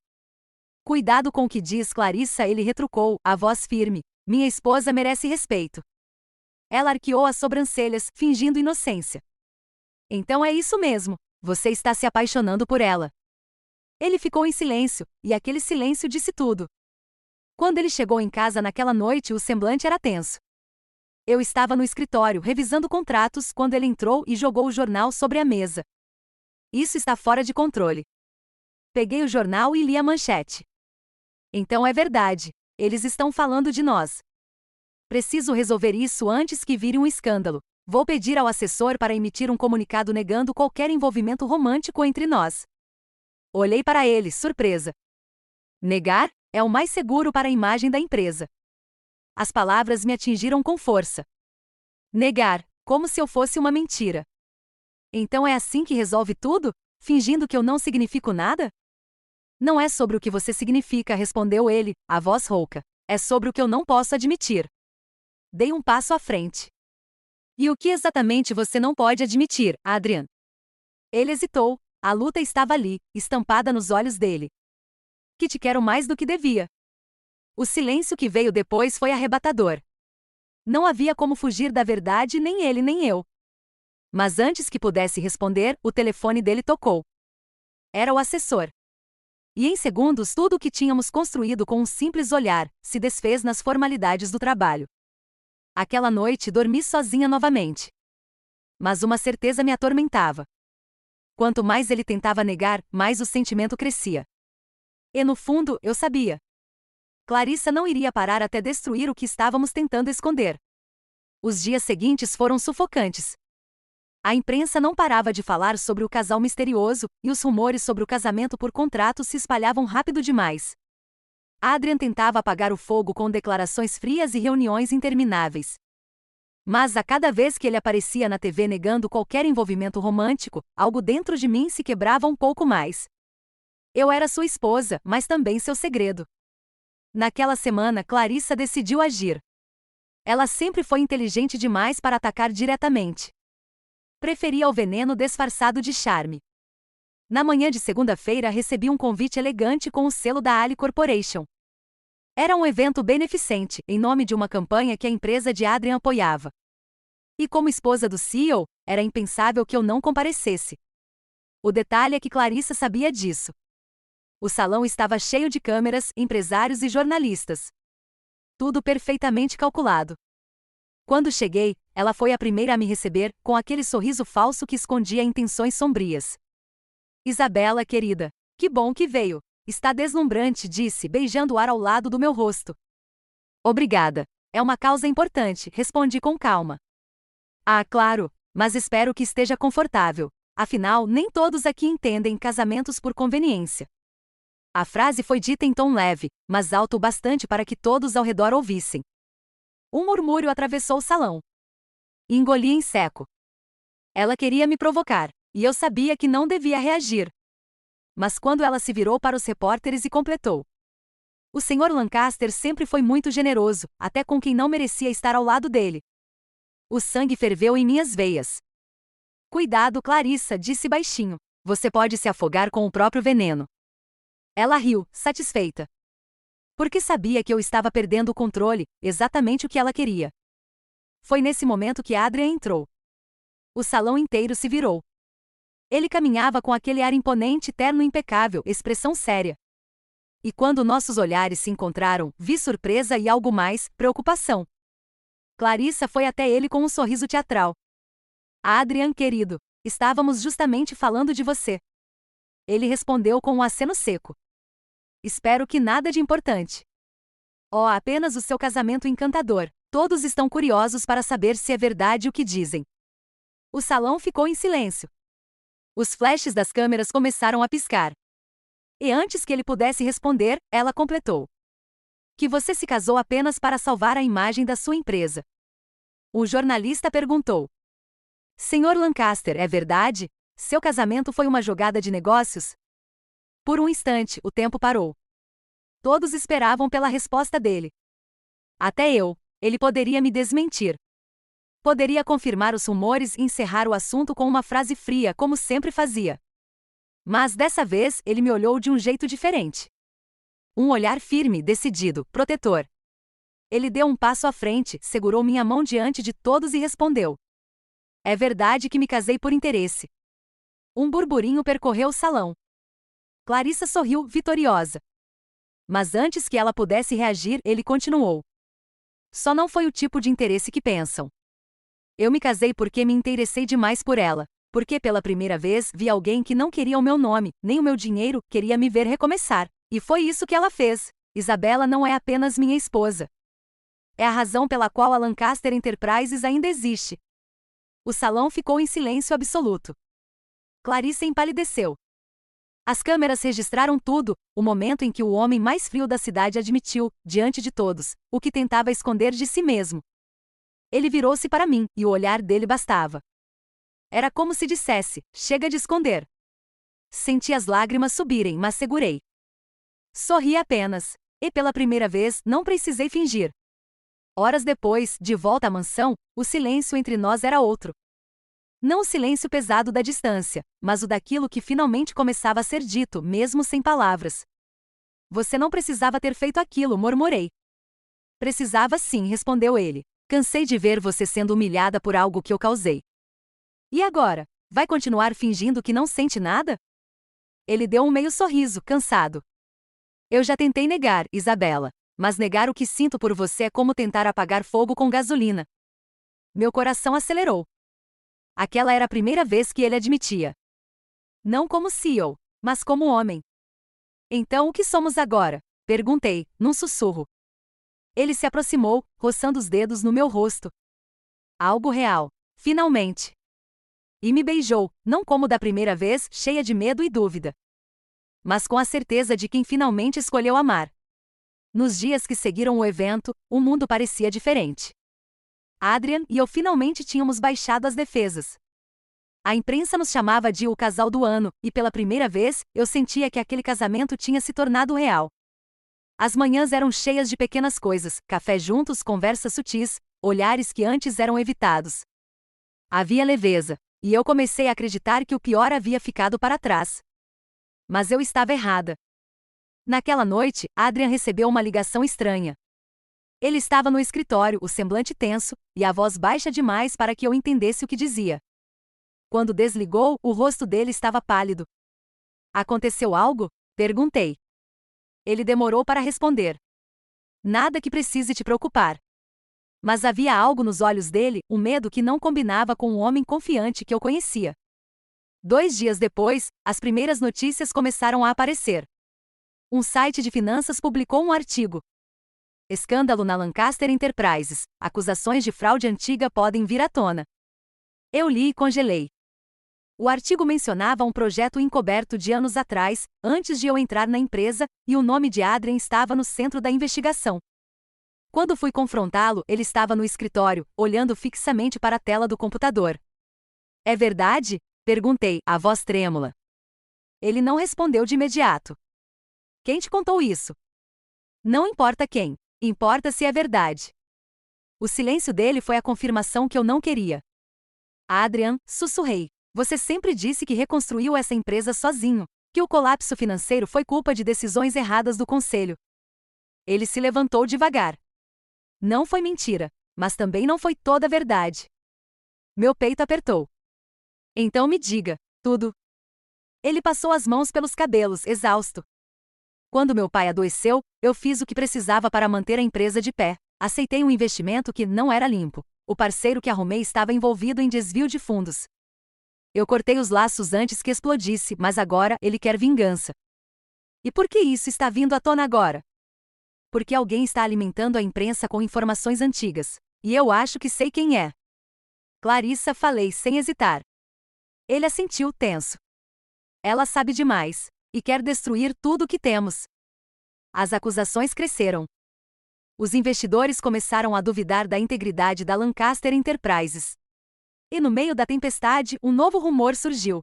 Cuidado com o que diz, Clarissa, ele retrucou, a voz firme. Minha esposa merece respeito. Ela arqueou as sobrancelhas, fingindo inocência. Então é isso mesmo, você está se apaixonando por ela. Ele ficou em silêncio, e aquele silêncio disse tudo. Quando ele chegou em casa naquela noite, o semblante era tenso. Eu estava no escritório, revisando contratos, quando ele entrou e jogou o jornal sobre a mesa. Isso está fora de controle. Peguei o jornal e li a manchete. Então é verdade, eles estão falando de nós. Preciso resolver isso antes que vire um escândalo. Vou pedir ao assessor para emitir um comunicado negando qualquer envolvimento romântico entre nós. Olhei para ele, surpresa. Negar? É o mais seguro para a imagem da empresa. As palavras me atingiram com força. Negar, como se eu fosse uma mentira. Então é assim que resolve tudo? Fingindo que eu não significo nada? Não é sobre o que você significa, respondeu ele, a voz rouca. É sobre o que eu não posso admitir. Dei um passo à frente. E o que exatamente você não pode admitir, Adrian? Ele hesitou, a luta estava ali, estampada nos olhos dele. Que te quero mais do que devia. O silêncio que veio depois foi arrebatador. Não havia como fugir da verdade, nem ele nem eu. Mas antes que pudesse responder, o telefone dele tocou. Era o assessor. E em segundos tudo o que tínhamos construído com um simples olhar se desfez nas formalidades do trabalho. Aquela noite dormi sozinha novamente. Mas uma certeza me atormentava. Quanto mais ele tentava negar, mais o sentimento crescia. E no fundo, eu sabia. Clarissa não iria parar até destruir o que estávamos tentando esconder. Os dias seguintes foram sufocantes. A imprensa não parava de falar sobre o casal misterioso, e os rumores sobre o casamento por contrato se espalhavam rápido demais. Adrian tentava apagar o fogo com declarações frias e reuniões intermináveis. Mas a cada vez que ele aparecia na TV negando qualquer envolvimento romântico, algo dentro de mim se quebrava um pouco mais. Eu era sua esposa, mas também seu segredo. Naquela semana, Clarissa decidiu agir. Ela sempre foi inteligente demais para atacar diretamente. Preferia o veneno disfarçado de charme. Na manhã de segunda-feira recebi um convite elegante com o selo da Ali Corporation. Era um evento beneficente, em nome de uma campanha que a empresa de Adrian apoiava. E como esposa do CEO, era impensável que eu não comparecesse. O detalhe é que Clarissa sabia disso. O salão estava cheio de câmeras, empresários e jornalistas. Tudo perfeitamente calculado. Quando cheguei, ela foi a primeira a me receber, com aquele sorriso falso que escondia intenções sombrias. Isabela, querida, que bom que veio. Está deslumbrante, disse, beijando o ar ao lado do meu rosto. Obrigada. É uma causa importante, respondi com calma. Ah, claro, mas espero que esteja confortável. Afinal, nem todos aqui entendem casamentos por conveniência. A frase foi dita em tom leve, mas alto o bastante para que todos ao redor ouvissem. Um murmúrio atravessou o salão. Engoli em seco. Ela queria me provocar, e eu sabia que não devia reagir. Mas quando ela se virou para os repórteres e completou: o Sr. Lancaster sempre foi muito generoso, até com quem não merecia estar ao lado dele. O sangue ferveu em minhas veias. Cuidado, Clarissa, disse baixinho. Você pode se afogar com o próprio veneno. Ela riu, satisfeita. Porque sabia que eu estava perdendo o controle, exatamente o que ela queria. Foi nesse momento que Adrian entrou. O salão inteiro se virou. Ele caminhava com aquele ar imponente, terno impecável, expressão séria. E quando nossos olhares se encontraram, vi surpresa e algo mais, preocupação. Clarissa foi até ele com um sorriso teatral. Adrian, querido, estávamos justamente falando de você. Ele respondeu com um aceno seco. Espero que nada de importante. Oh, apenas o seu casamento encantador. Todos estão curiosos para saber se é verdade o que dizem. O salão ficou em silêncio. Os flashes das câmeras começaram a piscar. E antes que ele pudesse responder, ela completou: que você se casou apenas para salvar a imagem da sua empresa. O jornalista perguntou: Sr. Lancaster, é verdade? Seu casamento foi uma jogada de negócios? Por um instante, o tempo parou. Todos esperavam pela resposta dele. Até eu. Ele poderia me desmentir. Poderia confirmar os rumores e encerrar o assunto com uma frase fria, como sempre fazia. Mas dessa vez, ele me olhou de um jeito diferente. Um olhar firme, decidido, protetor. Ele deu um passo à frente, segurou minha mão diante de todos e respondeu: é verdade que me casei por interesse. Um burburinho percorreu o salão. Clarissa sorriu, vitoriosa. Mas antes que ela pudesse reagir, ele continuou: só não foi o tipo de interesse que pensam. Eu me casei porque me interessei demais por ela, porque pela primeira vez vi alguém que não queria o meu nome, nem o meu dinheiro, queria me ver recomeçar. E foi isso que ela fez. Isabela não é apenas minha esposa. É a razão pela qual a Lancaster Enterprises ainda existe. O salão ficou em silêncio absoluto. Clarissa empalideceu. As câmeras registraram tudo, o momento em que o homem mais frio da cidade admitiu, diante de todos, o que tentava esconder de si mesmo. Ele virou-se para mim, e o olhar dele bastava. Era como se dissesse: chega de esconder. Senti as lágrimas subirem, mas segurei. Sorri apenas. E pela primeira vez, não precisei fingir. Horas depois, de volta à mansão, o silêncio entre nós era outro. Não o silêncio pesado da distância, mas o daquilo que finalmente começava a ser dito, mesmo sem palavras. Você não precisava ter feito aquilo, murmurei. Precisava sim, respondeu ele. Cansei de ver você sendo humilhada por algo que eu causei. E agora? Vai continuar fingindo que não sente nada? Ele deu um meio sorriso, cansado. Eu já tentei negar, Isabela. Mas negar o que sinto por você é como tentar apagar fogo com gasolina. Meu coração acelerou. Aquela era a primeira vez que ele admitia. Não como CEO, mas como homem. Então o que somos agora? Perguntei, num sussurro. Ele se aproximou, roçando os dedos no meu rosto. Algo real. Finalmente. E me beijou, não como da primeira vez, cheia de medo e dúvida, mas com a certeza de quem finalmente escolheu amar. Nos dias que seguiram o evento, o mundo parecia diferente. Adrian e eu finalmente tínhamos baixado as defesas. A imprensa nos chamava de o casal do ano, e pela primeira vez, eu sentia que aquele casamento tinha se tornado real. As manhãs eram cheias de pequenas coisas, café juntos, conversas sutis, olhares que antes eram evitados. Havia leveza, e eu comecei a acreditar que o pior havia ficado para trás. Mas eu estava errada. Naquela noite, Adrian recebeu uma ligação estranha. Ele estava no escritório, o semblante tenso, e a voz baixa demais para que eu entendesse o que dizia. Quando desligou, o rosto dele estava pálido. Aconteceu algo? Perguntei. Ele demorou para responder. Nada que precise te preocupar. Mas havia algo nos olhos dele, um medo que não combinava com o homem confiante que eu conhecia. 2 dias depois, as primeiras notícias começaram a aparecer. Um site de finanças publicou um artigo. Escândalo na Lancaster Enterprises. Acusações de fraude antiga podem vir à tona. Eu li e congelei. O artigo mencionava um projeto encoberto de anos atrás, antes de eu entrar na empresa, e o nome de Adrian estava no centro da investigação. Quando fui confrontá-lo, ele estava no escritório, olhando fixamente para a tela do computador. É verdade? Perguntei, a voz trêmula. Ele não respondeu de imediato. Quem te contou isso? Não importa quem, importa se é verdade. O silêncio dele foi a confirmação que eu não queria. Adrian, sussurrei. Você sempre disse que reconstruiu essa empresa sozinho, que o colapso financeiro foi culpa de decisões erradas do conselho. Ele se levantou devagar. Não foi mentira, mas também não foi toda a verdade. Meu peito apertou. Então me diga, tudo. Ele passou as mãos pelos cabelos, exausto. Quando meu pai adoeceu, eu fiz o que precisava para manter a empresa de pé. Aceitei um investimento que não era limpo. O parceiro que arrumei estava envolvido em desvio de fundos. Eu cortei os laços antes que explodisse, mas agora ele quer vingança. E por que isso está vindo à tona agora? Porque alguém está alimentando a imprensa com informações antigas. E eu acho que sei quem é. Clarissa, falei sem hesitar. Ele assentiu tenso. Ela sabe demais. E quer destruir tudo o que temos. As acusações cresceram. Os investidores começaram a duvidar da integridade da Lancaster Enterprises. E no meio da tempestade, um novo rumor surgiu.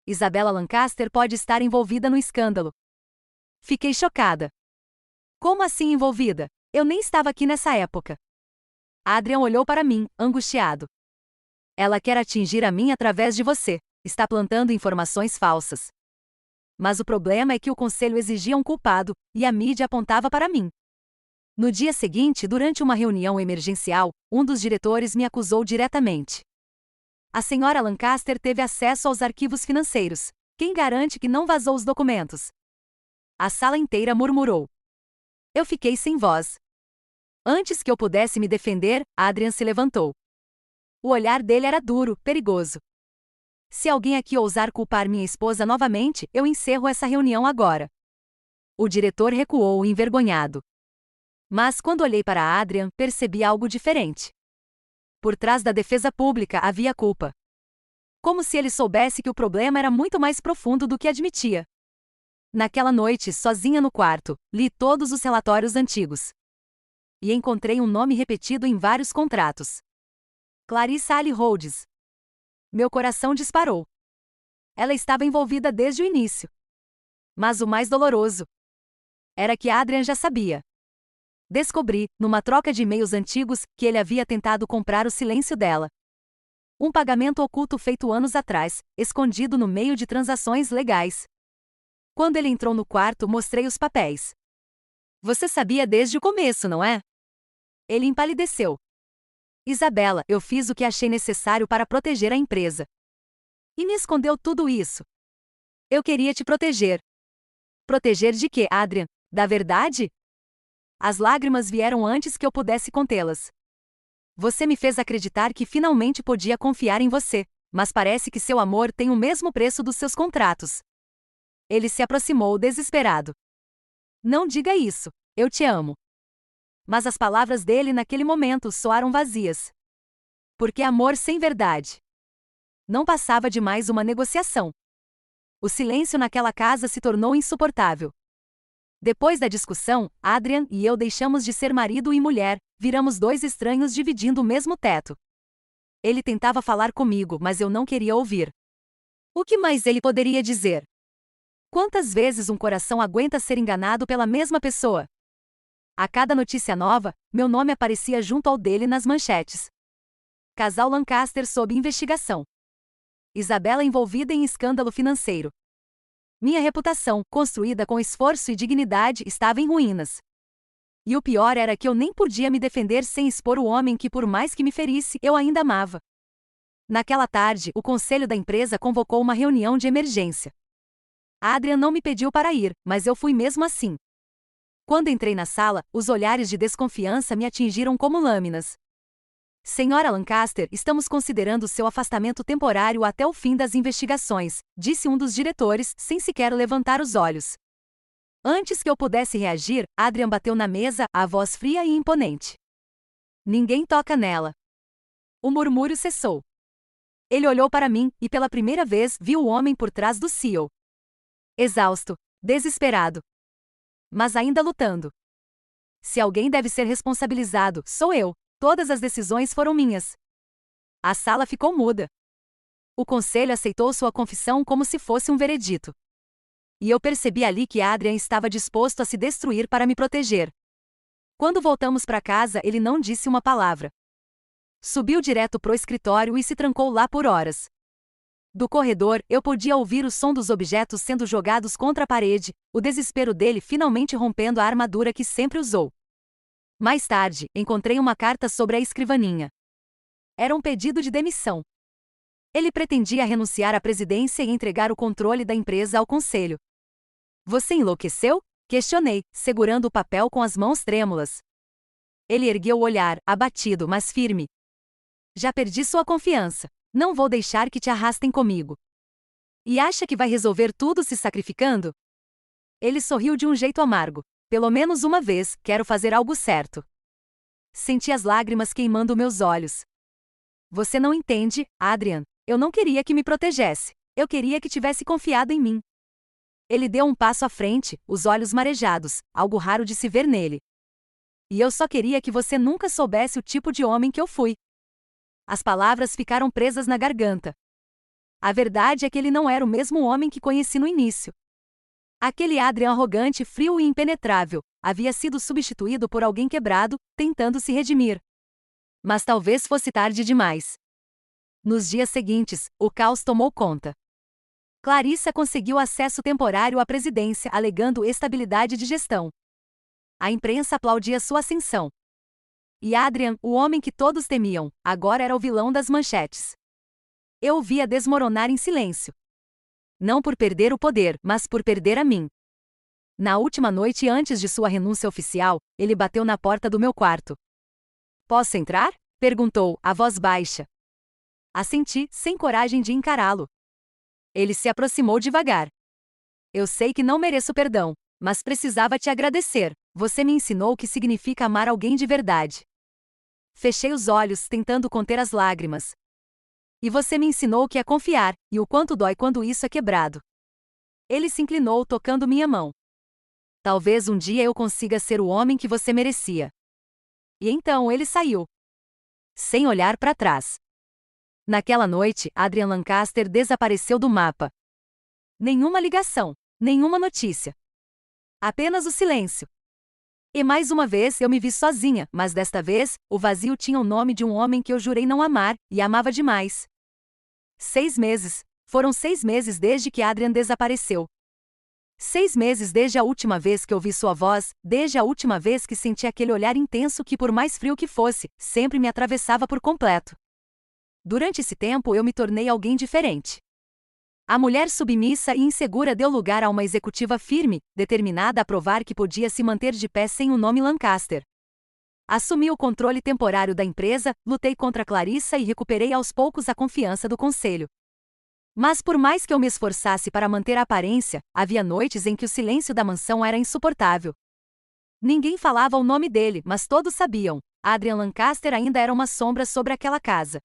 Isabella Lancaster pode estar envolvida no escândalo. Fiquei chocada. Como assim envolvida? Eu nem estava aqui nessa época. Adrian olhou para mim, angustiado. Ela quer atingir a mim através de você. Está plantando informações falsas. Mas o problema é que o conselho exigia um culpado, e a mídia apontava para mim. No dia seguinte, durante uma reunião emergencial, um dos diretores me acusou diretamente. A senhora Lancaster teve acesso aos arquivos financeiros. Quem garante que não vazou os documentos? A sala inteira murmurou. Eu fiquei sem voz. Antes que eu pudesse me defender, Adrian se levantou. O olhar dele era duro, perigoso. Se alguém aqui ousar culpar minha esposa novamente, eu encerro essa reunião agora. O diretor recuou, envergonhado. Mas quando olhei para Adrian, percebi algo diferente. Por trás da defesa pública havia culpa. Como se ele soubesse que o problema era muito mais profundo do que admitia. Naquela noite, sozinha no quarto, li todos os relatórios antigos. E encontrei um nome repetido em vários contratos. Clarissa Ali Rhodes. Meu coração disparou. Ela estava envolvida desde o início. Mas o mais doloroso era que Adrian já sabia. Descobri, numa troca de e-mails antigos, que ele havia tentado comprar o silêncio dela. Um pagamento oculto feito anos atrás, escondido no meio de transações legais. Quando ele entrou no quarto, mostrei os papéis. Você sabia desde o começo, não é? Ele empalideceu. Isabella, eu fiz o que achei necessário para proteger a empresa. E me escondeu tudo isso. Eu queria te proteger. Proteger de quê, Adrian? Da verdade? As lágrimas vieram antes que eu pudesse contê-las. Você me fez acreditar que finalmente podia confiar em você, mas parece que seu amor tem o mesmo preço dos seus contratos. Ele se aproximou desesperado. Não diga isso, eu te amo. Mas as palavras dele naquele momento soaram vazias. Porque amor sem verdade não passava de mais uma negociação. O silêncio naquela casa se tornou insuportável. Depois da discussão, Adrian e eu deixamos de ser marido e mulher, viramos dois estranhos dividindo o mesmo teto. Ele tentava falar comigo, mas eu não queria ouvir. O que mais ele poderia dizer? Quantas vezes um coração aguenta ser enganado pela mesma pessoa? A cada notícia nova, meu nome aparecia junto ao dele nas manchetes. Casal Lancaster sob investigação. Isabela envolvida em escândalo financeiro. Minha reputação, construída com esforço e dignidade, estava em ruínas. E o pior era que eu nem podia me defender sem expor o homem que, por mais que me ferisse, eu ainda amava. Naquela tarde, o conselho da empresa convocou uma reunião de emergência. Adrian não me pediu para ir, mas eu fui mesmo assim. Quando entrei na sala, os olhares de desconfiança me atingiram como lâminas. Senhora Lancaster, estamos considerando seu afastamento temporário até o fim das investigações, disse um dos diretores, sem sequer levantar os olhos. Antes que eu pudesse reagir, Adrian bateu na mesa, a voz fria e imponente. Ninguém toca nela. O murmúrio cessou. Ele olhou para mim, e pela primeira vez vi o homem por trás do CEO. Exausto, desesperado, mas ainda lutando. Se alguém deve ser responsabilizado, sou eu. Todas as decisões foram minhas. A sala ficou muda. O conselho aceitou sua confissão como se fosse um veredito. E eu percebi ali que Adrian estava disposto a se destruir para me proteger. Quando voltamos para casa, ele não disse uma palavra. Subiu direto pro escritório e se trancou lá por horas. Do corredor, eu podia ouvir o som dos objetos sendo jogados contra a parede, o desespero dele finalmente rompendo a armadura que sempre usou. Mais tarde, encontrei uma carta sobre a escrivaninha. Era um pedido de demissão. Ele pretendia renunciar à presidência e entregar o controle da empresa ao conselho. Você enlouqueceu? Questionei, segurando o papel com as mãos trêmulas. Ele ergueu o olhar, abatido, mas firme. Já perdi sua confiança. Não vou deixar que te arrastem comigo. E acha que vai resolver tudo se sacrificando? Ele sorriu de um jeito amargo. Pelo menos uma vez, quero fazer algo certo. Senti as lágrimas queimando meus olhos. Você não entende, Adrian. Eu não queria que me protegesse. Eu queria que tivesse confiado em mim. Ele deu um passo à frente, os olhos marejados, algo raro de se ver nele. E eu só queria que você nunca soubesse o tipo de homem que eu fui. As palavras ficaram presas na garganta. A verdade é que ele não era o mesmo homem que conheci no início. Aquele Adrian arrogante, frio e impenetrável, havia sido substituído por alguém quebrado, tentando se redimir. Mas talvez fosse tarde demais. Nos dias seguintes, o caos tomou conta. Clarissa conseguiu acesso temporário à presidência, alegando estabilidade de gestão. A imprensa aplaudia sua ascensão. E Adrian, o homem que todos temiam, agora era o vilão das manchetes. Eu o via desmoronar em silêncio. Não por perder o poder, mas por perder a mim. Na última noite antes de sua renúncia oficial, ele bateu na porta do meu quarto. Posso entrar? Perguntou, a voz baixa. Assenti, sem coragem de encará-lo. Ele se aproximou devagar. Eu sei que não mereço perdão, mas precisava te agradecer. Você me ensinou o que significa amar alguém de verdade. Fechei os olhos, tentando conter as lágrimas. E você me ensinou o que é confiar, e o quanto dói quando isso é quebrado. Ele se inclinou, tocando minha mão. Talvez um dia eu consiga ser o homem que você merecia. E então ele saiu. Sem olhar para trás. Naquela noite, Adrian Lancaster desapareceu do mapa. Nenhuma ligação, nenhuma notícia. Apenas o silêncio. E mais uma vez eu me vi sozinha, mas desta vez, o vazio tinha o nome de um homem que eu jurei não amar, e amava demais. 6 meses. Foram 6 meses desde que Adrian desapareceu. 6 meses desde a última vez que ouvi sua voz, desde a última vez que senti aquele olhar intenso que, por mais frio que fosse, sempre me atravessava por completo. Durante esse tempo eu me tornei alguém diferente. A mulher submissa e insegura deu lugar a uma executiva firme, determinada a provar que podia se manter de pé sem o nome Lancaster. Assumi o controle temporário da empresa, lutei contra Clarissa e recuperei aos poucos a confiança do conselho. Mas por mais que eu me esforçasse para manter a aparência, havia noites em que o silêncio da mansão era insuportável. Ninguém falava o nome dele, mas todos sabiam. Adrian Lancaster ainda era uma sombra sobre aquela casa.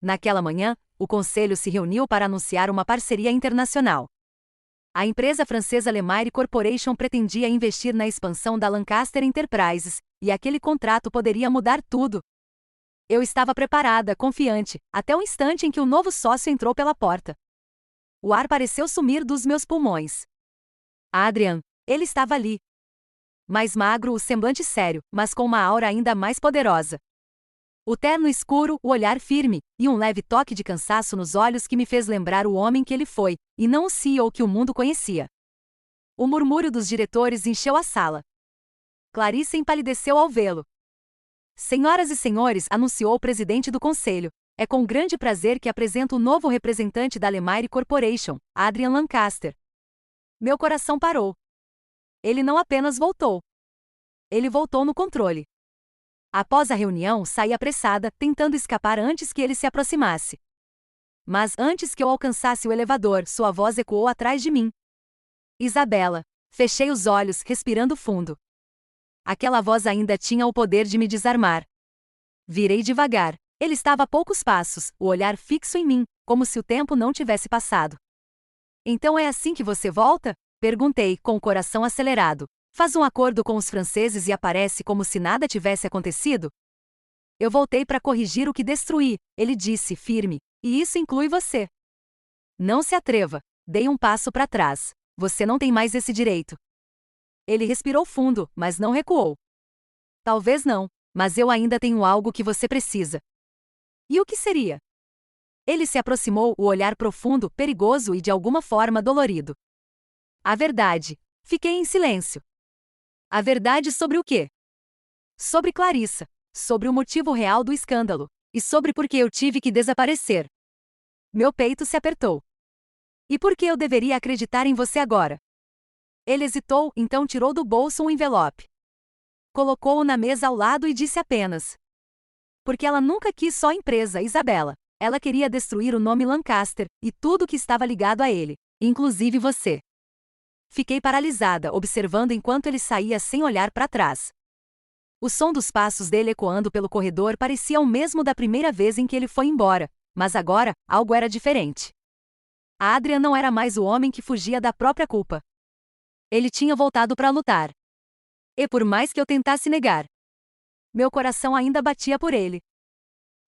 Naquela manhã, o conselho se reuniu para anunciar uma parceria internacional. A empresa francesa Lemire Corporation pretendia investir na expansão da Lancaster Enterprises, e aquele contrato poderia mudar tudo. Eu estava preparada, confiante, até o instante em que o novo sócio entrou pela porta. O ar pareceu sumir dos meus pulmões. Adrian, ele estava ali. Mais magro, o semblante sério, mas com uma aura ainda mais poderosa. O terno escuro, o olhar firme, e um leve toque de cansaço nos olhos que me fez lembrar o homem que ele foi, e não o CEO que o mundo conhecia. O murmúrio dos diretores encheu a sala. Clarissa empalideceu ao vê-lo. Senhoras e senhores, anunciou o presidente do conselho, é com grande prazer que apresento o novo representante da Lemire Corporation, Adrian Lancaster. Meu coração parou. Ele não apenas voltou. Ele voltou no controle. Após a reunião, saí apressada, tentando escapar antes que ele se aproximasse. Mas antes que eu alcançasse o elevador, sua voz ecoou atrás de mim. Isabela. Fechei os olhos, respirando fundo. Aquela voz ainda tinha o poder de me desarmar. Virei devagar. Ele estava a poucos passos, o olhar fixo em mim, como se o tempo não tivesse passado. Então é assim que você volta? Perguntei, com o coração acelerado. Faz um acordo com os franceses e aparece como se nada tivesse acontecido? Eu voltei para corrigir o que destruí, ele disse, firme, e isso inclui você. Não se atreva. Dei um passo para trás. Você não tem mais esse direito. Ele respirou fundo, mas não recuou. Talvez não, mas eu ainda tenho algo que você precisa. E o que seria? Ele se aproximou, o olhar profundo, perigoso e de alguma forma dolorido. A verdade. Fiquei em silêncio. A verdade sobre o quê? Sobre Clarissa. Sobre o motivo real do escândalo. E sobre por que eu tive que desaparecer. Meu peito se apertou. E por que eu deveria acreditar em você agora? Ele hesitou, então tirou do bolso um envelope. Colocou-o na mesa ao lado e disse apenas. Porque ela nunca quis só a empresa, Isabela. Ela queria destruir o nome Lancaster, e tudo que estava ligado a ele, inclusive você. Fiquei paralisada, observando enquanto ele saía sem olhar para trás. O som dos passos dele ecoando pelo corredor parecia o mesmo da primeira vez em que ele foi embora, mas agora, algo era diferente. Adrian não era mais o homem que fugia da própria culpa. Ele tinha voltado para lutar. E por mais que eu tentasse negar, meu coração ainda batia por ele.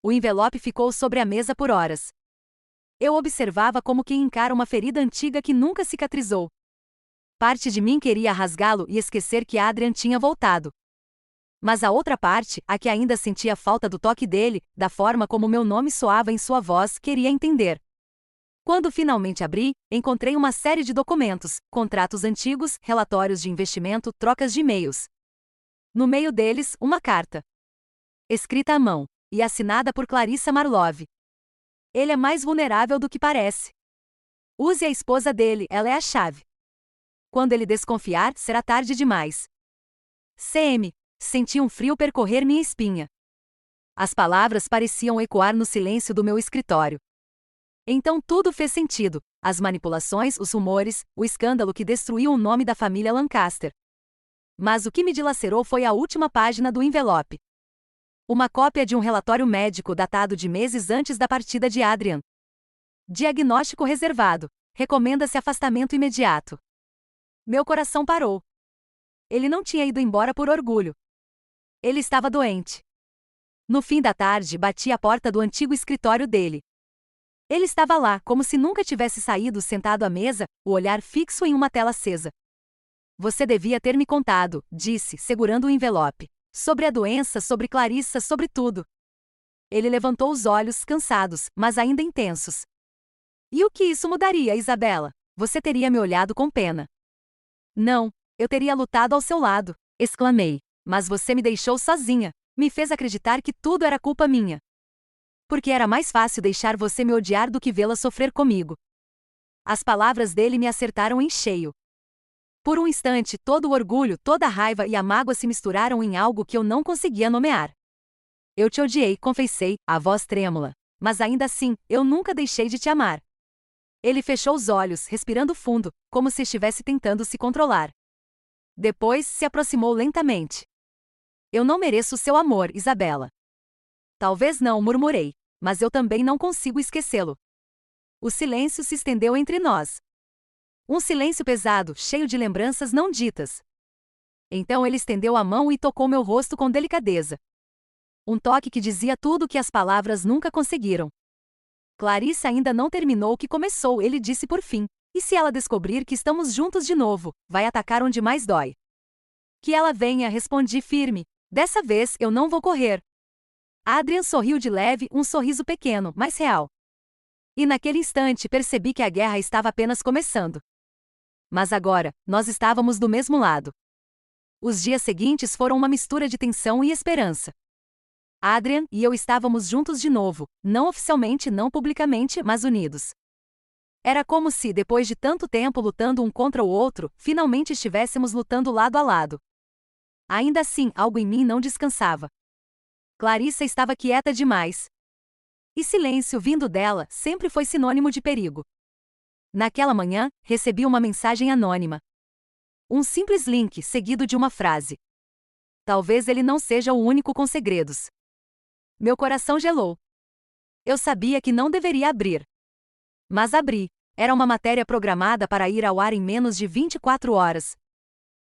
O envelope ficou sobre a mesa por horas. Eu observava como quem encara uma ferida antiga que nunca cicatrizou. Parte de mim queria rasgá-lo e esquecer que Adrian tinha voltado. Mas a outra parte, a que ainda sentia falta do toque dele, da forma como meu nome soava em sua voz, queria entender. Quando finalmente abri, encontrei uma série de documentos, contratos antigos, relatórios de investimento, trocas de e-mails. No meio deles, uma carta. Escrita à mão, e assinada por Clarissa Marlove. Ele é mais vulnerável do que parece. Use a esposa dele, ela é a chave. Quando ele desconfiar, será tarde demais. CM. Senti um frio percorrer minha espinha. As palavras pareciam ecoar no silêncio do meu escritório. Então tudo fez sentido. As manipulações, os rumores, o escândalo que destruiu o nome da família Lancaster. Mas o que me dilacerou foi a última página do envelope. Uma cópia de um relatório médico datado de meses antes da partida de Adrian. Diagnóstico reservado. Recomenda-se afastamento imediato. Meu coração parou. Ele não tinha ido embora por orgulho. Ele estava doente. No fim da tarde, bati à porta do antigo escritório dele. Ele estava lá, como se nunca tivesse saído, sentado à mesa, o olhar fixo em uma tela acesa. Você devia ter me contado, disse, segurando o envelope. Sobre a doença, sobre Clarissa, sobre tudo. Ele levantou os olhos, cansados, mas ainda intensos. E o que isso mudaria, Isabela? Você teria me olhado com pena. Não, eu teria lutado ao seu lado, exclamei. Mas você me deixou sozinha, me fez acreditar que tudo era culpa minha. Porque era mais fácil deixar você me odiar do que vê-la sofrer comigo. As palavras dele me acertaram em cheio. Por um instante, todo o orgulho, toda a raiva e a mágoa se misturaram em algo que eu não conseguia nomear. Eu te odiei, confessei, a voz trêmula. Mas ainda assim, eu nunca deixei de te amar. Ele fechou os olhos, respirando fundo, como se estivesse tentando se controlar. Depois, se aproximou lentamente. Eu não mereço seu amor, Isabela. Talvez não, murmurei. mas eu também não consigo esquecê-lo. O silêncio se estendeu entre nós. Um silêncio pesado, cheio de lembranças não ditas. Então ele estendeu a mão e tocou meu rosto com delicadeza. Um toque que dizia tudo o que as palavras nunca conseguiram. Clarissa ainda não terminou o que começou, ele disse por fim. E se ela descobrir que estamos juntos de novo, vai atacar onde mais dói. Que ela venha, respondi firme. Dessa vez eu não vou correr. Adrian sorriu de leve, um sorriso pequeno, mas real. E naquele instante percebi que a guerra estava apenas começando. Mas agora, nós estávamos do mesmo lado. Os dias seguintes foram uma mistura de tensão e esperança. Adrian e eu estávamos juntos de novo, não oficialmente, não publicamente, mas unidos. Era como se, depois de tanto tempo lutando um contra o outro, finalmente estivéssemos lutando lado a lado. Ainda assim, algo em mim não descansava. Clarissa estava quieta demais. E silêncio vindo dela sempre foi sinônimo de perigo. Naquela manhã, recebi uma mensagem anônima. Um simples link seguido de uma frase. Talvez ele não seja o único com segredos. Meu coração gelou. Eu sabia que não deveria abrir. Mas abri. Era uma matéria programada para ir ao ar em menos de 24 horas.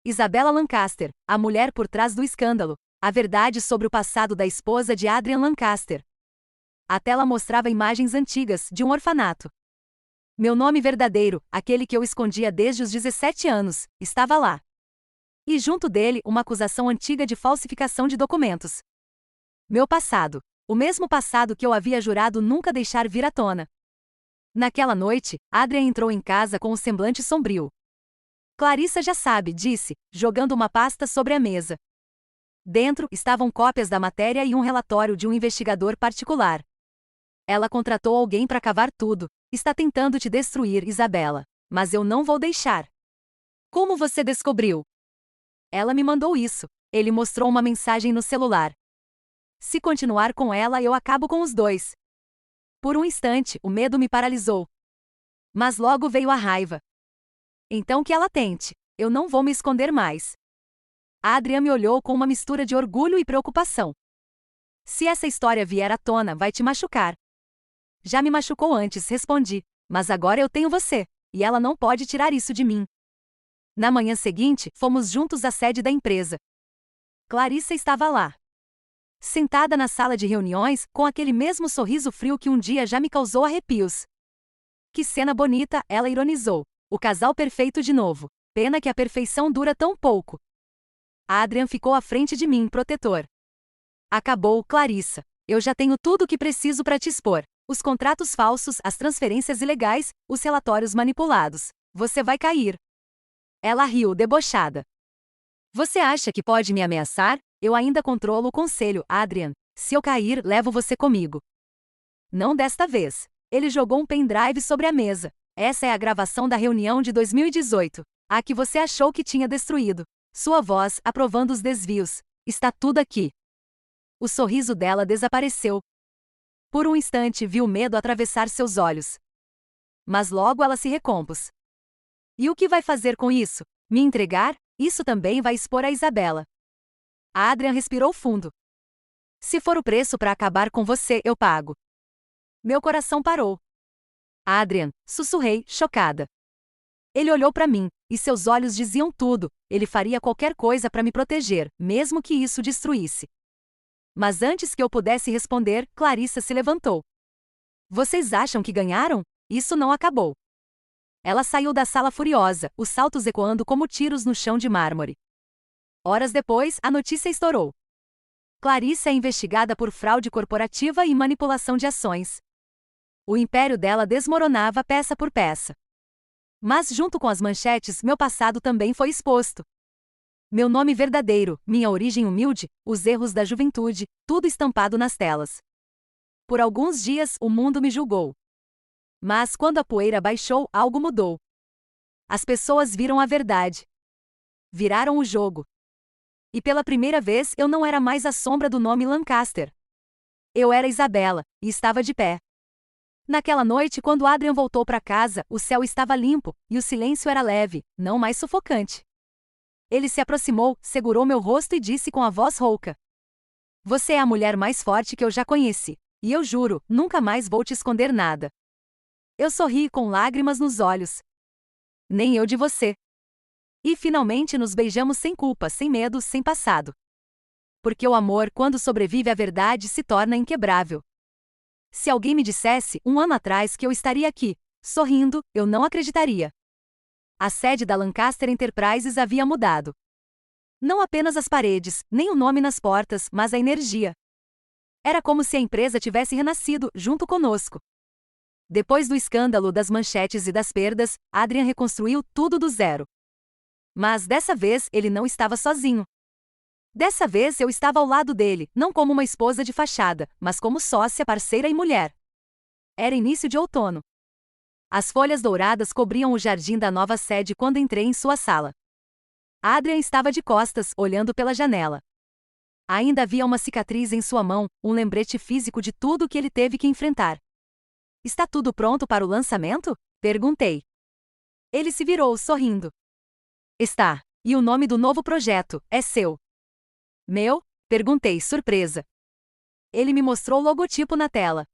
Isabella Lancaster, a mulher por trás do escândalo. A verdade sobre o passado da esposa de Adrian Lancaster. A tela mostrava imagens antigas de um orfanato. Meu nome verdadeiro, aquele que eu escondia desde os 17 anos, estava lá. E junto dele, uma acusação antiga de falsificação de documentos. Meu passado. O mesmo passado que eu havia jurado nunca deixar vir à tona. Naquela noite, Adrian entrou em casa com um semblante sombrio. Clarissa já sabe, disse, jogando uma pasta sobre a mesa. Dentro estavam cópias da matéria e um relatório de um investigador particular. Ela contratou alguém para cavar tudo. Está tentando te destruir, Isabella. Mas eu não vou deixar. Como você descobriu? Ela me mandou isso. Ele mostrou uma mensagem no celular. Se continuar com ela, eu acabo com os dois. Por um instante, o medo me paralisou. Mas logo veio a raiva. Então que ela tente. Eu não vou me esconder mais. Adrian me olhou com uma mistura de orgulho e preocupação. Se essa história vier à tona, vai te machucar. Já me machucou antes, respondi. Mas agora eu tenho você. E ela não pode tirar isso de mim. Na manhã seguinte, fomos juntos à sede da empresa. Clarissa estava lá. Sentada na sala de reuniões, com aquele mesmo sorriso frio que um dia já me causou arrepios. Que cena bonita, ela ironizou. O casal perfeito de novo. Pena que a perfeição dura tão pouco. Adrian ficou à frente de mim, protetor. Acabou, Clarissa. Eu já tenho tudo o que preciso para te expor. Os contratos falsos, as transferências ilegais, os relatórios manipulados. Você vai cair. Ela riu, debochada. Você acha que pode me ameaçar? Eu ainda controlo o conselho, Adrian. Se eu cair, levo você comigo. Não desta vez. Ele jogou um pendrive sobre a mesa. Essa é a gravação da reunião de 2018. A que você achou que tinha destruído. Sua voz, aprovando os desvios. Está tudo aqui. O sorriso dela desapareceu. Por um instante vi o medo atravessar seus olhos. Mas logo ela se recompôs. E o que vai fazer com isso? Me entregar? Isso também vai expor a Isabella. Adrian respirou fundo. Se for o preço para acabar com você, eu pago. Meu coração parou. Adrian, sussurrei, chocada. Ele olhou para mim, e seus olhos diziam tudo. Ele faria qualquer coisa para me proteger, mesmo que isso destruísse. Mas antes que eu pudesse responder, Clarissa se levantou. Vocês acham que ganharam? Isso não acabou. Ela saiu da sala furiosa, os saltos ecoando como tiros no chão de mármore. Horas depois, a notícia estourou. Clarissa é investigada por fraude corporativa e manipulação de ações. O império dela desmoronava peça por peça. Mas junto com as manchetes, meu passado também foi exposto. Meu nome verdadeiro, minha origem humilde, os erros da juventude, tudo estampado nas telas. Por alguns dias, o mundo me julgou. Mas quando a poeira baixou, algo mudou. As pessoas viram a verdade. Viraram o jogo. E pela primeira vez eu não era mais a sombra do nome Lancaster. Eu era Isabella, e estava de pé. Naquela noite, quando Adrian voltou para casa, o céu estava limpo, e o silêncio era leve, não mais sufocante. Ele se aproximou, segurou meu rosto e disse com a voz rouca: Você é a mulher mais forte que eu já conheci. E eu juro, nunca mais vou te esconder nada. Eu sorri com lágrimas nos olhos. Nem eu de você. E finalmente nos beijamos sem culpa, sem medo, sem passado. Porque o amor, quando sobrevive à verdade, se torna inquebrável. Se alguém me dissesse, 1 ano atrás, que eu estaria aqui, sorrindo, eu não acreditaria. A sede da Lancaster Enterprises havia mudado. Não apenas as paredes, nem o nome nas portas, mas a energia. Era como se a empresa tivesse renascido, junto conosco. Depois do escândalo das manchetes e das perdas, Adrian reconstruiu tudo do zero. Mas dessa vez ele não estava sozinho. Dessa vez eu estava ao lado dele, não como uma esposa de fachada, mas como sócia, parceira e mulher. Era início de outono. As folhas douradas cobriam o jardim da nova sede quando entrei em sua sala. Adrian estava de costas, olhando pela janela. Ainda havia uma cicatriz em sua mão, um lembrete físico de tudo que ele teve que enfrentar. Está tudo pronto para o lançamento? Perguntei. Ele se virou, sorrindo. Está. E o nome do novo projeto é seu. Meu? Perguntei, surpresa. Ele me mostrou o logotipo na tela.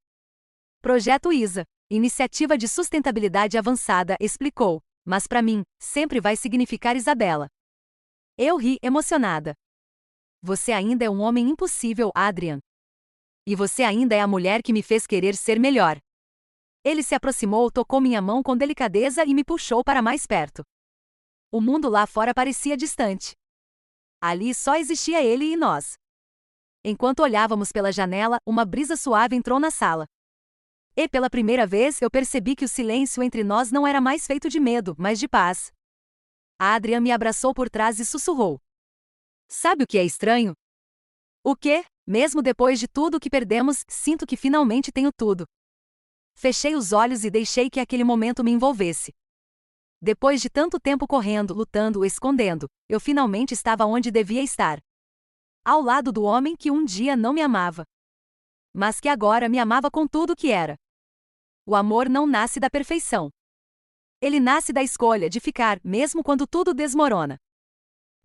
Projeto ISA, Iniciativa de Sustentabilidade Avançada, explicou. Mas para mim, sempre vai significar Isabela. Eu ri, emocionada. Você ainda é um homem impossível, Adrian. E você ainda é a mulher que me fez querer ser melhor. Ele se aproximou, tocou minha mão com delicadeza e me puxou para mais perto. O mundo lá fora parecia distante. Ali só existia ele e nós. Enquanto olhávamos pela janela, uma brisa suave entrou na sala. E pela primeira vez eu percebi que o silêncio entre nós não era mais feito de medo, mas de paz. Adrian me abraçou por trás e sussurrou. Sabe o que é estranho? O quê? Mesmo depois de tudo que perdemos, sinto que finalmente tenho tudo. Fechei os olhos e deixei que aquele momento me envolvesse. Depois de tanto tempo correndo, lutando, escondendo, eu finalmente estava onde devia estar. Ao lado do homem que um dia não me amava. Mas que agora me amava com tudo o que era. O amor não nasce da perfeição. Ele nasce da escolha de ficar, mesmo quando tudo desmorona.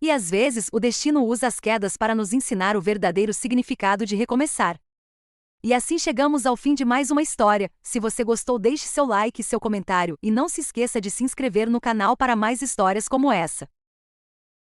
E às vezes o destino usa as quedas para nos ensinar o verdadeiro significado de recomeçar. E assim chegamos ao fim de mais uma história. Se você gostou, deixe seu like e seu comentário e não se esqueça de se inscrever no canal para mais histórias como essa.